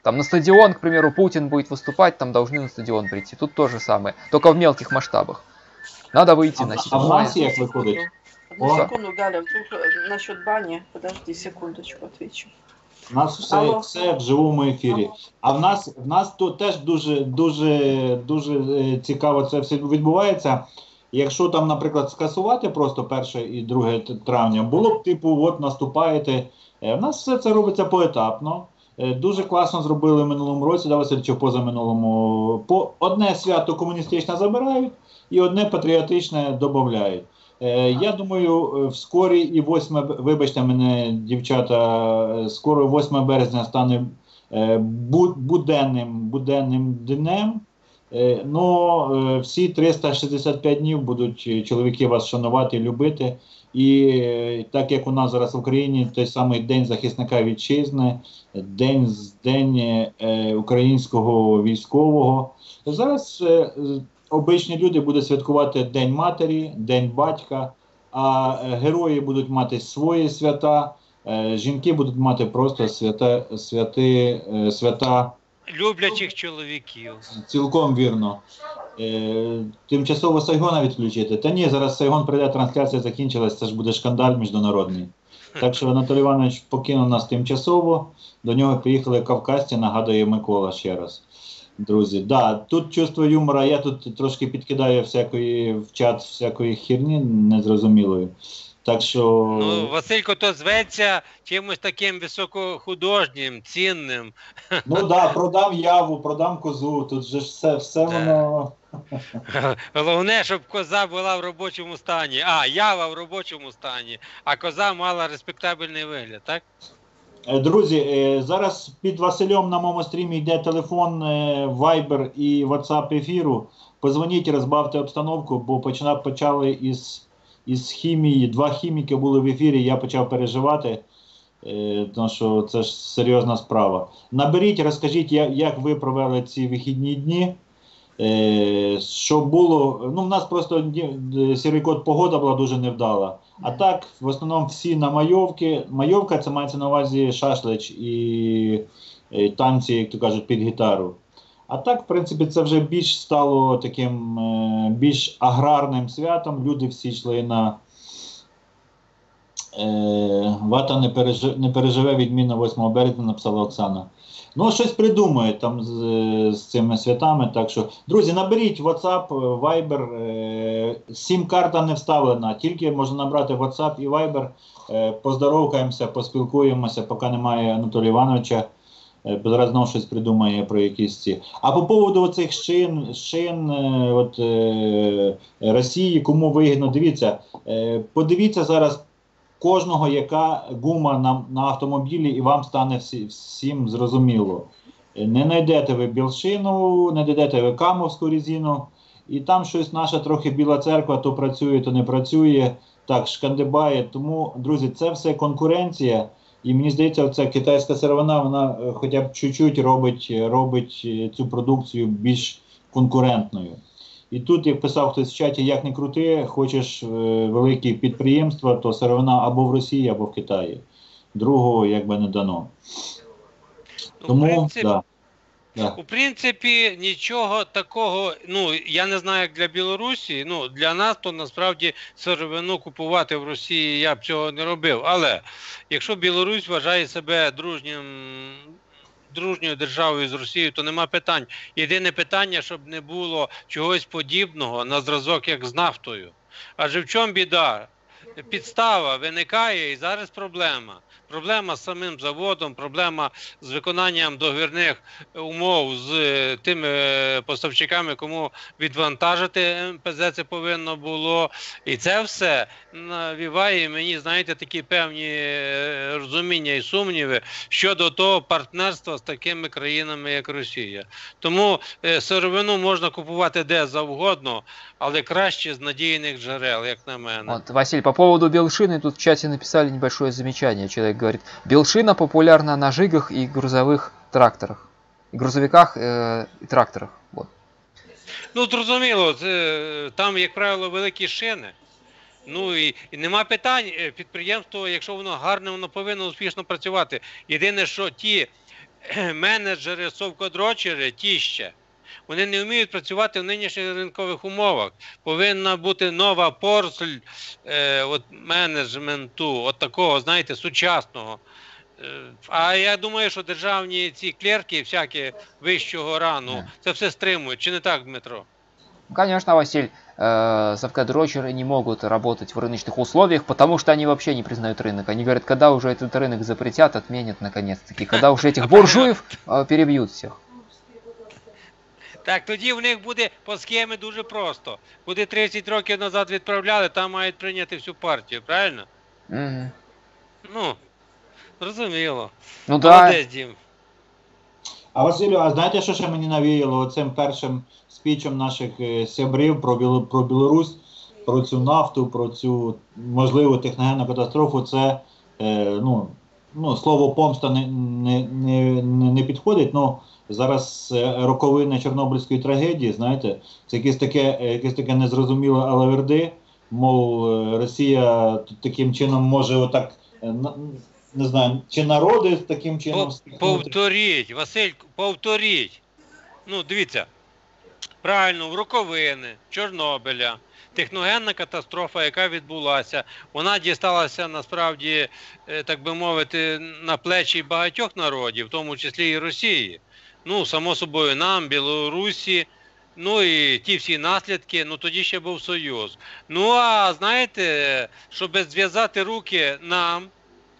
Там на стадион, к примеру, Путин будет выступать, там должны на стадион прийти. Тут то же самое, только в мелких масштабах. Надо выйти на 7 А в мая. нас як виходить? Одну О. секунду, Галя, вдруг насчет бани. Подожди секундочку, отвечу. У нас Алло. все в живому ефірі. А в нас тут теж дуже цікаво це все відбувається. Якщо там, наприклад, скасувати просто 1 і 2 травня, було б типу, от наступаєте. У нас все це робиться поетапно. Дуже класно зробили в минулому році, да, Василь, чи позаминулому. Одне свято комуністичне забирають і одне патріотичне додають. Я думаю, вскорі і 8, вибачте мене, дівчата, скоро 8 березня стане буденним днем. Но всі 365 днів будуть чоловіки вас шанувати, любити. І так як у нас зараз в Україні той самий День захисника вітчизни, День українського військового. Зараз обичні люди будуть святкувати День матері, День батька, а герої будуть мати свої свята, жінки будуть мати просто свята. Люблячих чоловіків. Цілком вірно. Тимчасово Сайгона відключити. Та ні, зараз Сайгон прийде, трансляція закінчилась, це ж буде шкандаль міжнародний. Так що Анатолій Іванович покинув нас тимчасово, до нього приїхали кавказці, нагадує Микола ще раз. друзі. Да, тут чувство юмора, я тут трошки підкидаю в чат всякої херні незрозумілої. Так що... Ну, Василько, то зветься чимось таким високохудожнім, цінним. Ну да, продам яву, продам козу, тут же ж все воно... Головне, щоб коза була в робочому стані. А, ява в робочому стані, а коза мала респектабельний вигляд, так? Друзі, зараз під Василем на моєму стрімі йде телефон, Viber і WhatsApp ефіру. Позвоніть, розбавте обстановку, бо почали із хімії. 2 хіміки були в ефірі, я почав переживати, тому що це ж серйозна справа. Наберіть, розкажіть, як ви провели ці вихідні дні. Що було, ну в нас просто сірий код погода була дуже невдала. А так, в основному всі на майовки. Майовка це мається на увазі шашлич і танці, як то кажуть, під гітару. А так, в принципі, це вже більш стало таким більш аграрним святом. Люди всі йшли на вата не переживе відміну 8 березня, написала Оксана. Ну, щось придумають там з цими святами, так що, друзі, наберіть WhatsApp, Viber, сім-карта не вставлена, тільки можна набрати WhatsApp і Viber, поздоровкаємося, поспілкуємося, поки немає Анатолія Івановича, зараз знову щось придумає про якісь ці. А по поводу оцих шин Росії, кому вигідно, дивіться, подивіться зараз, кожного, яка гума на автомобілі, і вам стане всім зрозуміло. Не знайдете ви білшину, не знайдете ви камовську резину, і там щось наша трохи Біла Церква, то працює, то не працює, так, шкандибає. Тому, друзі, це все конкуренція, і мені здається, ця китайська сировина, вона хоча б чуть-чуть робить цю продукцію більш конкурентною. І тут, як писав хтось в чаті, як не крути, хочеш великі підприємства, то сировина або в Росії, або в Китаї. Другого якби не дано. Тому, у принципі, нічого такого, ну, я не знаю, як для Білорусі, ну, для нас, то насправді сировину купувати в Росії я б цього не робив. Але, якщо Білорусь вважає себе дружньою державою з Росією, то нема питань. Єдине питання, щоб не було чогось подібного на зразок, як з нафтою. Адже в чому біда? Підстава виникає і зараз проблема. Проблема з самим заводом, проблема з виконанням договірних умов з тими поставщиками, кому відвантажити МПЗ це повинно було. І це все навіває мені, знаєте, такі певні розуміння і сумніви щодо того партнерства з такими країнами, як Росія. Тому сировину можна купувати де завгодно, але краще з надійних джерел, як на мене. Вот, Василий, по поводу белшины, тут в чате написали небольшое замечание. Человек говорит, белшина популярна на жигах и грузовых тракторах. И грузовиках и тракторах. Вот. Ну, зрозуміло, там, як правило, великі шини. Ну і нема питань, підприємство, якщо воно гарне, воно повинно успішно працювати. Єдине, що ті менеджери, совкодрочери, ті ще, вони не вміють працювати в нинішніх ринкових умовах. Повинна бути нова поросль менеджменту, от такого, знаєте, сучасного. А я думаю, що державні ці клерки, всякі вищого рану, це все стримують. Чи не так, Дмитро? Конечно, Василь, совкодрочеры не могут работать в рыночных условиях, потому что они вообще не признают рынок. Они говорят, когда уже этот рынок запретят, отменят наконец-таки, когда уже этих буржуев перебьют всех. Так, тоді в них буде по схемі дуже просто. Куди 30 років назад відправляли, там мають прийняти всю партію, правильно? Угу. Ну, зрозуміло. Ну да. Молодець, Дім. А Василю, а знаєте, що ще мені навіяло цим першим спічем наших сябрів про Білорусь, про цю нафту, про цю можливу техногенну катастрофу? Це, слово помста не підходить, але зараз роковини Чорнобильської трагедії, знаєте, це якесь таке незрозуміле алаверди, мов Росія таким чином може отак, не знаю, чи народи таким чином... Повторіть, Василь, повторіть. Ну, дивіться, правильно, в роковини Чорнобиля, техногенна катастрофа, яка відбулася, вона дісталася насправді, так би мовити, на плечі багатьох народів, в тому числі і Росії. Ну, само собою, нам, Білорусі, ну і ті всі наслідки, ну тоді ще був Союз. Ну, а знаєте, щоб зв'язати руки нам,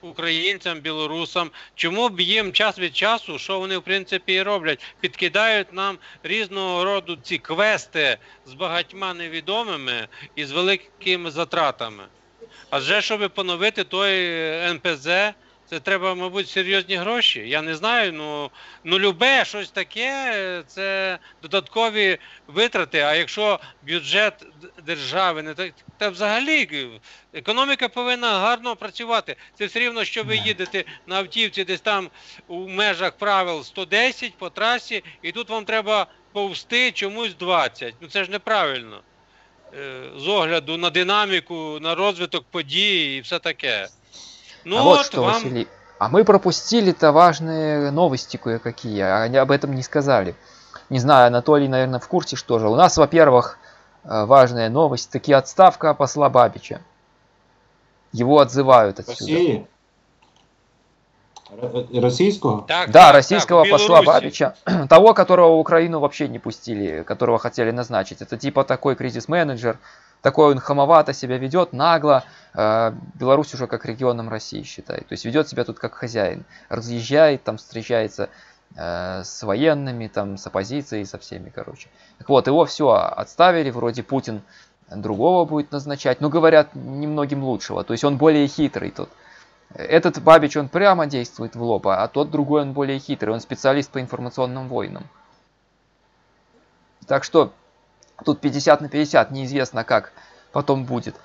українцям, білорусам, чому б їм час від часу, що вони в принципі і роблять, підкидають нам різного роду ці квести з багатьма невідомими і з великими затратами. Адже, щоб поновити той НПЗ, це треба, мабуть, серйозні гроші. Я не знаю, ну любе щось таке, це додаткові витрати. А якщо бюджет держави не так, та взагалі економіка повинна гарно працювати. Це все рівно, що ви їдете на автівці десь там у межах правил 110 по трасі, і тут вам треба повзти чомусь 20. Ну це ж неправильно. З огляду на динаміку, на розвиток подій і все таке. Ну, а вот что, Василий, а мы пропустили-то важные новости кое-какие, они об этом не сказали. Не знаю, Анатолий, наверное, в курсе, что же. У нас, во-первых, важная новость, таки отставка посла Бабича. Его отзывают отсюда. Росії? Российского? Так, Да, так, российского так, посла Бабича, того, которого в Украину вообще не пустили, которого хотели назначить. Это типа такой кризис-менеджер, такой он хамовато себя ведет, нагло. Беларусь уже как регионом России считает. То есть ведет себя тут как хозяин. Разъезжает, там встречается с военными, там с оппозицией, со всеми, короче. Так вот, его все отставили, вроде Путин другого будет назначать. Но говорят, немногим лучшего. То есть он более хитрый тут. Этот Бабич, он прямо действует в лоб, а тот другой, он более хитрый. Он специалист по информационным войнам. Так что тут 50 на 50, неизвестно как потом будет.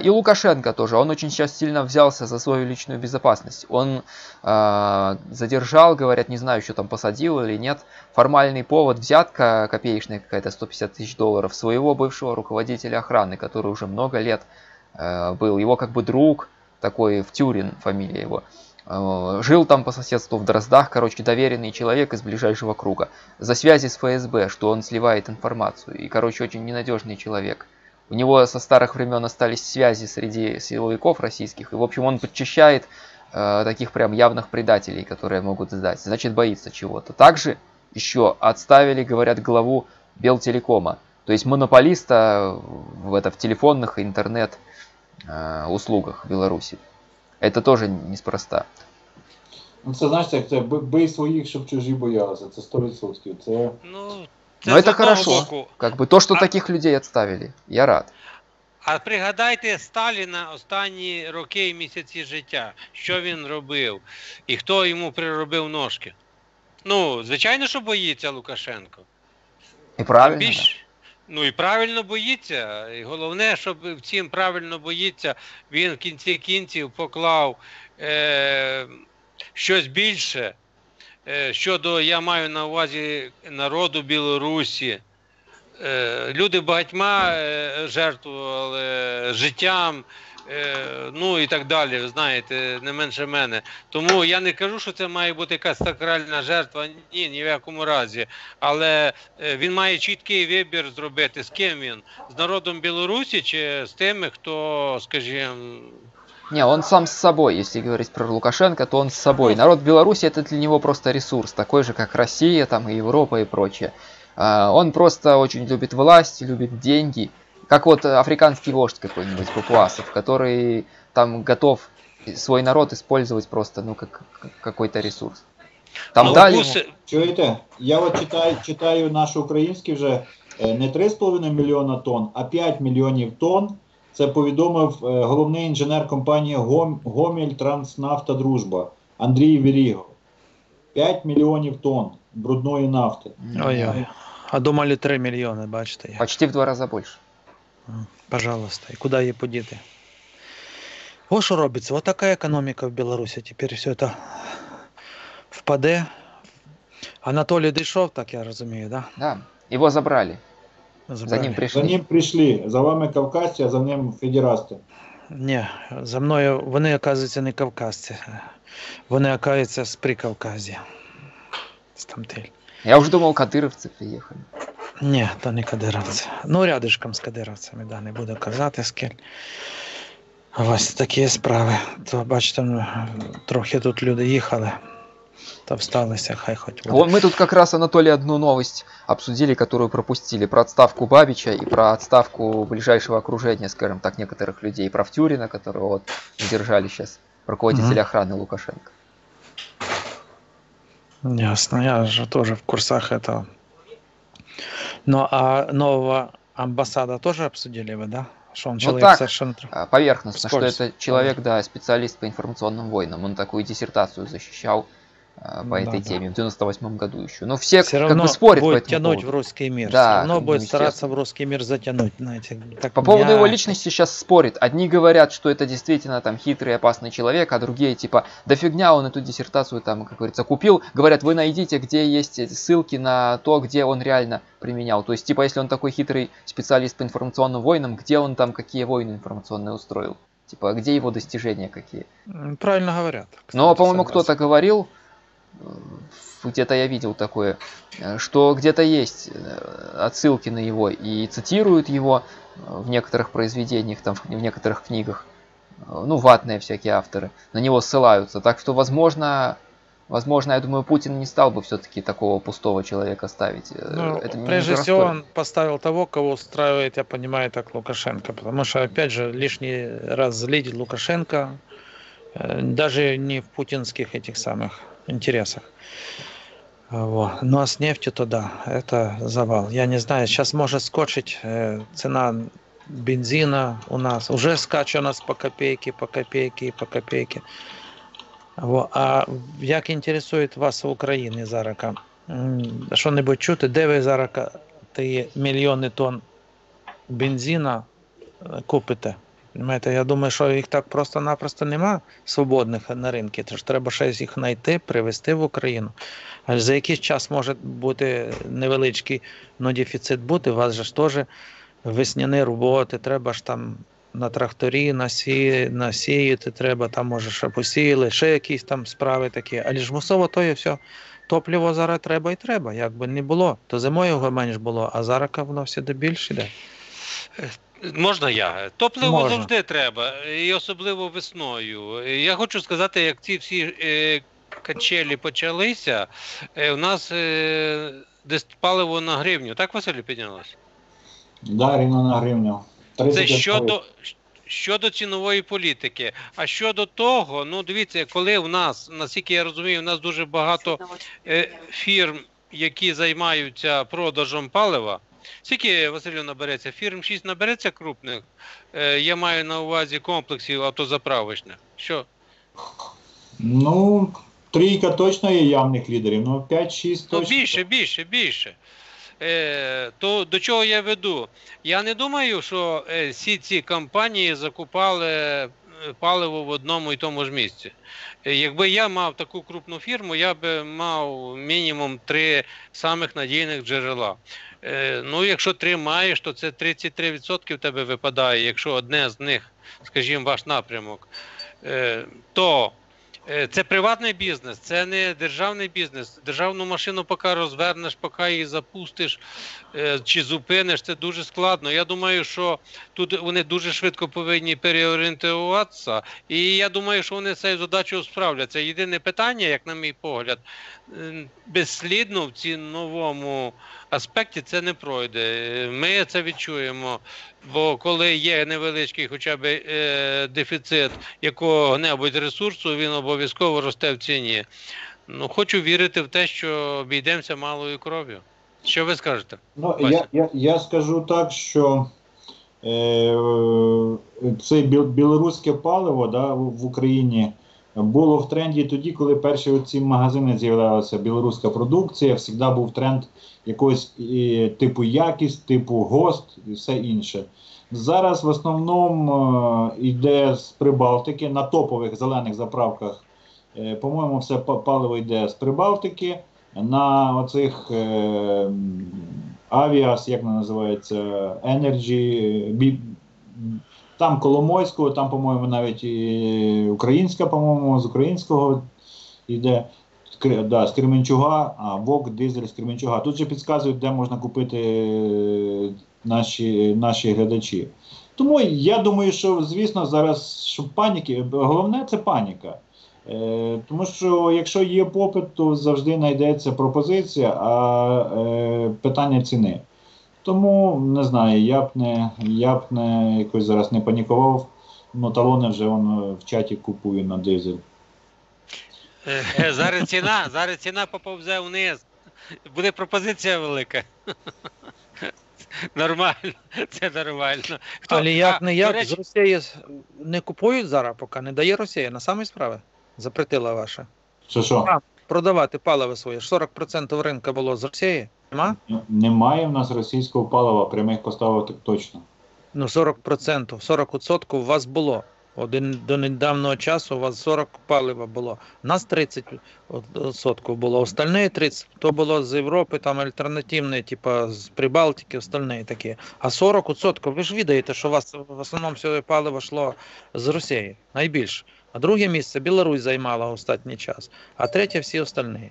И Лукашенко тоже, он очень сейчас сильно взялся за свою личную безопасность. Он задержал, говорят, не знаю, что там посадил или нет, формальный повод, взятка копеечная какая-то, 150 тысяч долларов, своего бывшего руководителя охраны, который уже много лет был, его как бы друг, такой Втюрин фамилия его. Жил там по соседству в Дроздах, короче, доверенный человек из ближайшего круга. За связи с ФСБ, что он сливает информацию. И, короче, очень ненадежный человек. У него со старых времен остались связи среди силовиков российских. И, в общем, он подчищает таких прям явных предателей, которые могут сдать. Значит, боится чего-то. Также еще отставили, говорят, главу Белтелекома. То есть монополиста в телефонных и интернет услугах в Беларуси. Это тоже неспроста. Ну, це, знаєш, як це бий своїх, щоб чужі боялися. Це 100%. Це... Ну, Но это з одного хорошо. боку. Как бы то, что таких людей отставили. Я рад. А пригадайте Сталіна останні роки і місяці життя. Що він робив? І хто йому приробив ножки? Ну, звичайно, що боїться Лукашенко. И правильно. Ну і правильно боїться. І головне, щоб в цім правильно боїться, він в кінці кінців поклав щось більше щодо, я маю на увазі, народу Білорусі. Люди багатьма жертвували життям, ну і так далі, ви знаєте, не менше мене. Тому я не кажу, що це має бути якась сакральна жертва, ні в якому разі. Але він має чіткий вибір зробити, з ким він, з народом Білорусі чи з тими, хто, скажімо... Не, он сам с собой, если говорить про Лукашенко, то он с собой. Народ Беларуси это для него просто ресурс, такой же, как Россия, там, и Европа и прочее. Он просто очень любит власть, любит деньги. Как вот африканский вождь какой-нибудь, Папуасов, который там готов свой народ использовать просто, ну, как какой-то ресурс. Там Ну, дали... Чуєте? Я от читаю наш український вже не 3,5 мільйона тонн, а 5 мільйонів тонн. Це повідомив головний інженер компанії Гомель Транснафта Дружба Андрій Веріго. 5 мільйонів тонн брудної нафти. Ой-ой. А думали 3 мільйони, бачите. Почти в 2 раза больше. Пожалуйста. І куди її подіти? Ось що робиться. Ось така економіка в Білорусі. Тепер все це впаде. Анатолій дійшов, так я розумію, да? Да, его забрали. Забрали. За ним пришли. За ним прийшли. За вами кавказці, а за ним федерасти. Ні, за мною вони, оказується, не кавказці. Вони, оказується, з Прикавказя. З тамтель. Я уже думал, кадыровцы приехали. Ні, то не кадировці. Ну, рядишком з кадировцями, да, не буду казати, скіль. Ось такі справи. То, бачите, трохи тут люди їхали. Та всталися, хай хоч буде. Вот мы тут как раз, Анатолий, одну новость обсудили, которую пропустили, про отставку Бабича и про отставку ближайшего окружения, скажем так, некоторых людей, про Втюрина, которого вот задержали сейчас, руководителя охраны Лукашенко. Ясно, я же тоже в курсах этого. Ну, а нового амбассада тоже обсудили вы, да? Что он Ну человек так, совершенно... поверхностно, Вскользь. что это человек, да, специалист по информационным войнам. Он такую диссертацию защищал по этой теме в 98 году еще. Но все Все как равно бы спорят по будет этому тянуть поводу. в русский мир. Да, Все равно ну, будет стараться естественно. в русский мир затянуть, знаете. Так По поводу его мягко. личности сейчас спорят. Одни говорят, что это действительно там хитрый и опасный человек, а другие типа, да фигня, он эту диссертацию там, как говорится, купил. Говорят, вы найдите, где есть эти ссылки на то, где он реально применял. То есть, типа, если он такой хитрый специалист по информационным войнам, где он там какие войны информационные устроил? Типа, где его достижения какие? Правильно говорят. Но, кстати, по-моему, согласен. кто-то говорил, где-то я видел такое, что где-то есть отсылки на его и цитируют его в некоторых произведениях, там, в некоторых книгах. Ну, ватные всякие авторы на него ссылаются. Так что, возможно, я думаю, Путин не стал бы все-таки такого пустого человека ставить. Ну, Это не прежде простой. всего, он поставил того, кого устраивает, я понимаю, так Лукашенко. Потому что, опять же, лишний раз злить Лукашенко, даже не в путинских этих самых интересах. Вот. Ну а с нефтью то да, это завал. Я не знаю, сейчас может скочить цена бензина у нас. Уже скаче у нас по копейки, по копейки, по копейки. Во. А як інтересує вас в Україні зараз? Що-небудь чути, де ви зараз ті мільйони тонн бензина купите? Знаєте, я думаю, що їх так просто-напросто нема свободних на ринку. Тож треба щось їх знайти, привезти в Україну. А за якийсь час може бути невеличкий дефіцит бути. У вас же ж теж весняні роботи, треба ж там на тракторі насіяти, треба там, може, щоб посіяли, ще якісь там справи такі. Але ж мусово то є все. Топливо зараз треба і треба. Як би не було, то зимою його менш було, а зараз воно все де більше йде. Можна я? Топливо Можна. завжди треба, і особливо весною. Я хочу сказати, як ці всі качелі почалися, у нас десь паливо на гривню. Так, Василю, піднялося? Да, рівно на гривню. Це 30 щодо цінової політики. А щодо того, ну дивіться, коли в нас, наскільки я розумію, у нас дуже багато фірм, які займаються продажем палива. Скільки, Василю, набереться? Фірм 6 набереться крупних? Я маю на увазі комплексів автозаправочних. Що? Ну, трійка точно є явних лідерів, ну 5-6 Ну, точно. більше. То до чого я веду? Я не думаю, що всі ці компанії закупали паливо в одному і тому ж місці. Якби я мав таку крупну фірму, я би мав мінімум 3 самих надійних джерела. Ну, якщо 3 маєш, то це 33% в тебе випадає, якщо одне з них, скажімо, ваш напрямок, то це приватний бізнес, це не державний бізнес. Державну машину поки розвернеш, поки її запустиш чи зупиниш, це дуже складно. Я думаю, що тут вони дуже швидко повинні переорієнтуватися, і я думаю, що вони з цією задачею справляться. Єдине питання, як на мій погляд, безслідно в ціновому аспекті це не пройде. Ми це відчуємо, бо коли є невеличкий хоча б дефіцит якого-небудь ресурсу, він обов'язково росте в ціні. Ну, хочу вірити в те, що обійдемося малою кров'ю. Що ви скажете? Ну, Вася? я скажу так, що це білоруське паливо, да, в Україні було в тренді тоді, коли перші оці магазини з'являлися, білоруська продукція, завжди був тренд якогось типу якість, типу ГОСТ і все інше. Зараз в основному йде з Прибалтики, на топових зелених заправках, по-моєму, все паливо йде з Прибалтики, на оцих Авіас, як вона називається, Energy, там Коломойського, там, по-моєму, навіть і українська, по-моєму, з українського йде, да, з Кременчуга, ВОК, дизель з Кременчуга. Тут же підказують, де можна купити наші глядачі. Тому я думаю, що, звісно, зараз, що паніки, головне це паніка. Тому що якщо є попит, то завжди знайдеться пропозиція, а питання ціни. Тому, не знаю, я б не якось зараз не панікував, ну талони вже в чаті купую на дизель. Зараз ціна поповзе вниз. Буде пропозиція велика. Нормально, це нормально. Але як не як, до речі, з Росії не купують зараз, поки не дає Росія, на самі справи. Запретила ваша. Що? Продавати паливо своє. 40% ринку було з Росії. Нема? Немає в нас російського палива, прямих поставок точно. Ну 40%, 40% у вас було. До недавнього часу у вас 40 палива було. У нас 30% було. Остальне 30% то було з Європи, там альтернативне, типу з Прибалтики, остальне такі. А 40%, ви ж відаєте, що у вас в основному все паливо йшло з Росії, найбільше. А друге місце Білорусь займала останній час, а третє всі остальні.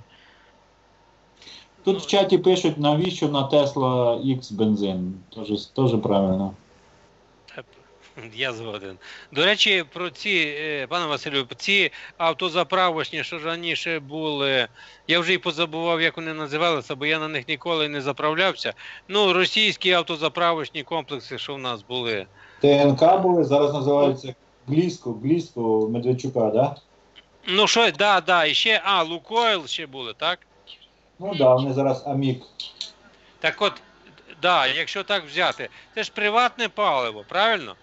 Тут в чаті пишуть, навіщо на Tesla X бензин. Теж правильно. Я згоден. До речі, про ці, пане Василю, ці автозаправочні, що ж раніше були, я вже і позабував, як вони називалися, бо я на них ніколи не заправлявся. Ну, російські автозаправочні комплекси, що в нас були. ТНК були, зараз називаються Гліско Медведчука, да? Ну, що, да, і ще, Лукойл ще були, так? Ну да, вони зараз Амік. Так от, да, якщо так взяти, це ж приватне паливо, правильно?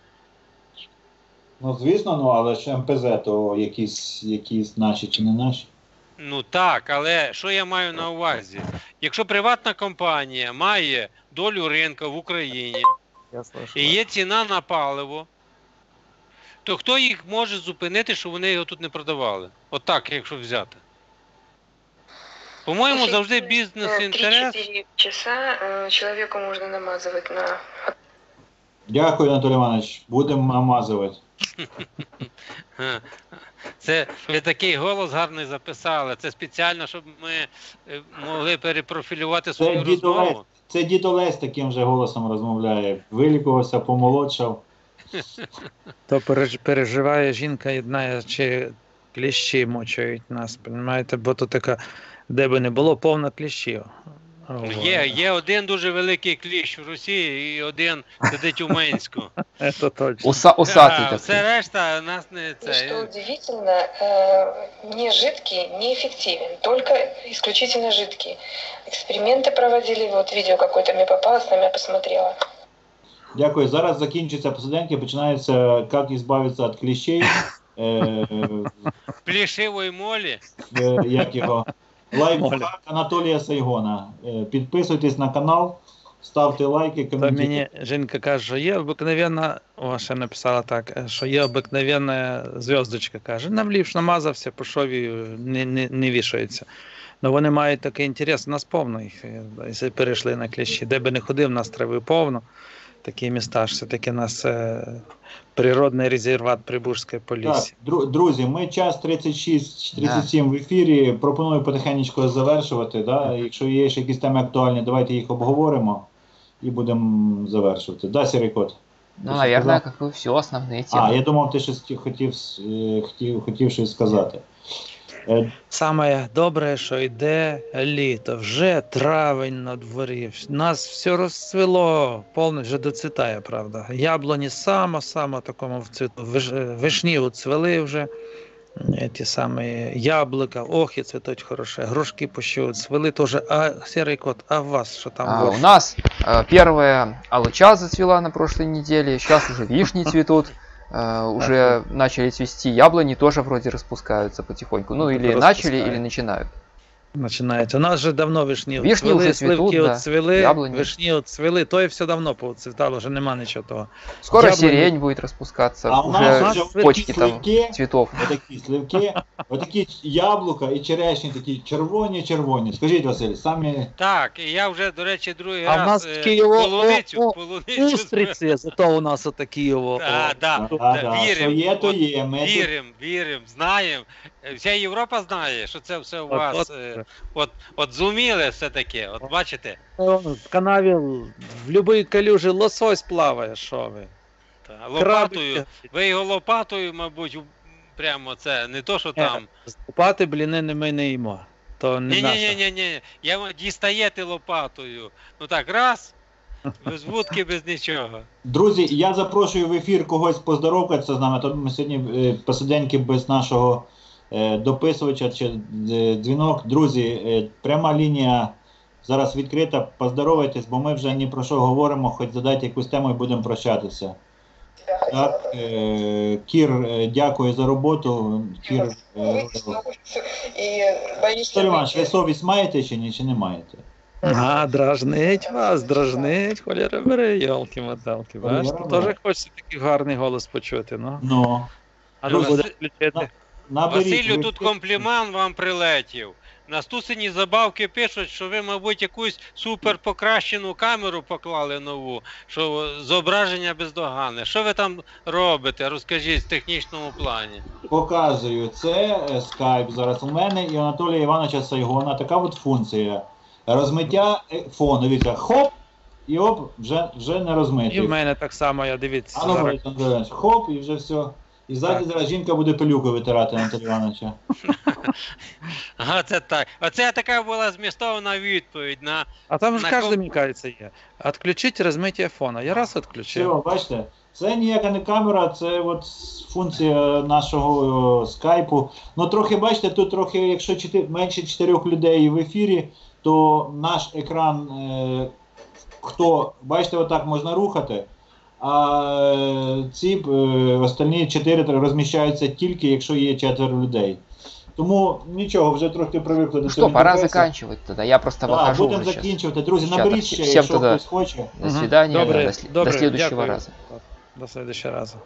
Ну, звісно, але ж МПЗ, то якісь наші чи не наші. Ну так, але що я маю на увазі? Якщо приватна компанія має долю ринку в Україні і є ціна на паливо, то хто їх може зупинити, щоб вони його тут не продавали? От так, якщо взяти. По-моєму, завжди бізнес-інтерес. 3-4 часа человеку можно намазывать на... Дякую, Анатолій Іванович. Будемо намазувати. Це ви такий голос гарний записали. Це спеціально, щоб ми могли перепрофілювати свою розмову. Це дід Олесь таким же голосом розмовляє. Вилікувався, помолодшав. То переживає жінка єдна, чи кліщі мочають нас, розумієте? Бо то така, де би не було, повно кліщів. Є один дуже великий кліщ в Росії і один сидить у Минську. Це точно. Усатый такой. Все решта нас не И что це. удивительно, не жидкий, неэффективен, только исключительно жидкий. Эксперименты проводили, вот видео какое-то мне попалось, там я посмотрела. Дякую. Зараз закінчується посиденьки, починається «Як избавиться від кліщей». Плішивої молі. Як його? Лайфхак Анатолія Сайгона. Підписуйтесь на канал, ставте лайки, То коментуйте. мені жінка каже, що є обикновенна, ще написала так, що є обикновенна зв'язочка, каже, навлівш, намазався, пішов і не вішається. Ну вони мають такий інтерес, у нас повно їх, якщо перейшли на кліщі, де би не ходив, нас трави повно, такі міста, ж все-таки у нас природний резерват Прибужської полісі. Так, друзі, ми час 36-37 в ефірі, пропоную потихеньку завершувати. Да? Якщо є ще якісь теми актуальні, давайте їх обговоримо і будемо завершувати. Да, Сірий Кот? Ну, наверное, как и все, основные темы. Я думав, ти щось хотів щось сказати. Саме добре, що йде літо, вже травень на дворі, нас все розцвіло, повністю вже доцвітає, правда. Яблуні само такому в цвіту, вишні оцвіли вже, ті самі яблука, охи цвітуть хороше, грушки пощу цвіли теж. А, Серий Кот, а у вас що там? У нас первая алыча зацвела на прошлой неделе, сейчас уже вишни цветут. Уже начали цвести яблони, тоже вроде распускаются потихоньку. Ну, или начали, или начинают. Начинається. У нас вже давно вишні Вишні вже цвітуть, сливки да. оцвіли, Яблуні. вишні оцвіли, то і все давно поцвітало, вже нема нічого того. Скоро Яблони. сирень будет распускаться, А у нас уже вже почки там сливки, цветов. отакі сливки, отакі яблука і черешні такі червоні. Скажіть, Василь, самі... Так, і я вже, до речі, другий А в раз нас в Києво полуницю. устриці, зато у нас отакі його. Да, Що є, то є. Ми тут- Віримо, знаємо. Вся Європа знає, що це все у вас. От зуміли все-таки, от бачите? В канаві в будь-якій калюжі лосось плаває, що ви. Лопатою. Ви його лопатою, мабуть, Прямо це, не то, що там. Лопати бліни ми не їмо. То не наша. Ні. Дістаєте лопатою. Ну так, раз, без вудки, без нічого. Друзі, я запрошую в ефір когось поздоровкатися з нами. То ми сьогодні посиденьки без нашого дописувача чи дзвінок. Друзі, пряма лінія зараз відкрита. Поздоровайтесь, бо ми вже ні про що говоримо, хоч задайте якусь тему і будемо прощатися. Так, Кір, дякую за роботу. Кір, Вікторій Іванович, ви совість маєте чи ні, чи не маєте? Дражнить вас, дражнить, холєра бери, йолки-моталки. Бачите, теж хочеться такий гарний голос почути, ну. Ну. А ну буде включити. Василю, тут комплімент вам прилетів. На Стусині забавки пишуть, що ви, мабуть, якусь супер покращену камеру поклали нову, що зображення бездоганне. Що ви там робите? Розкажіть в технічному плані. Показую. Це скайп зараз у мене і у Анатолія Івановича Сайгона. Така от функція. Розмиття фону. Дивіться, хоп, і оп, вже не розмитий. І в мене так само, я дивіться. А ну, зараз. Хоп, і вже все. І ззаді зараз жінка буде пилюку витирати Анатолія Івановича. Ага, це так. Оце така була змістовна відповідь на... А там ж кожен, мені кажеться, є. Отключіть розмиття фона. Я раз відключив. Все, бачите, це ніяка не камера, це от функція нашого скайпу. Ну трохи, бачите, тут трохи, якщо менше 4 людей в ефірі, то наш екран, бачите, отак можна рухати. А ці остальні 4 розміщаються тільки, якщо є 4 людей. Тому нічого, вже трохи привикли до цього. Что, пора заканчивать тогда. Я просто выхожу будемо уже сейчас. закінчувати. Друзі, Всем наберіть ще, всем якщо тогда хтось хоче. До свидания, Добре, до следующего дякую. раза. До следующего разу.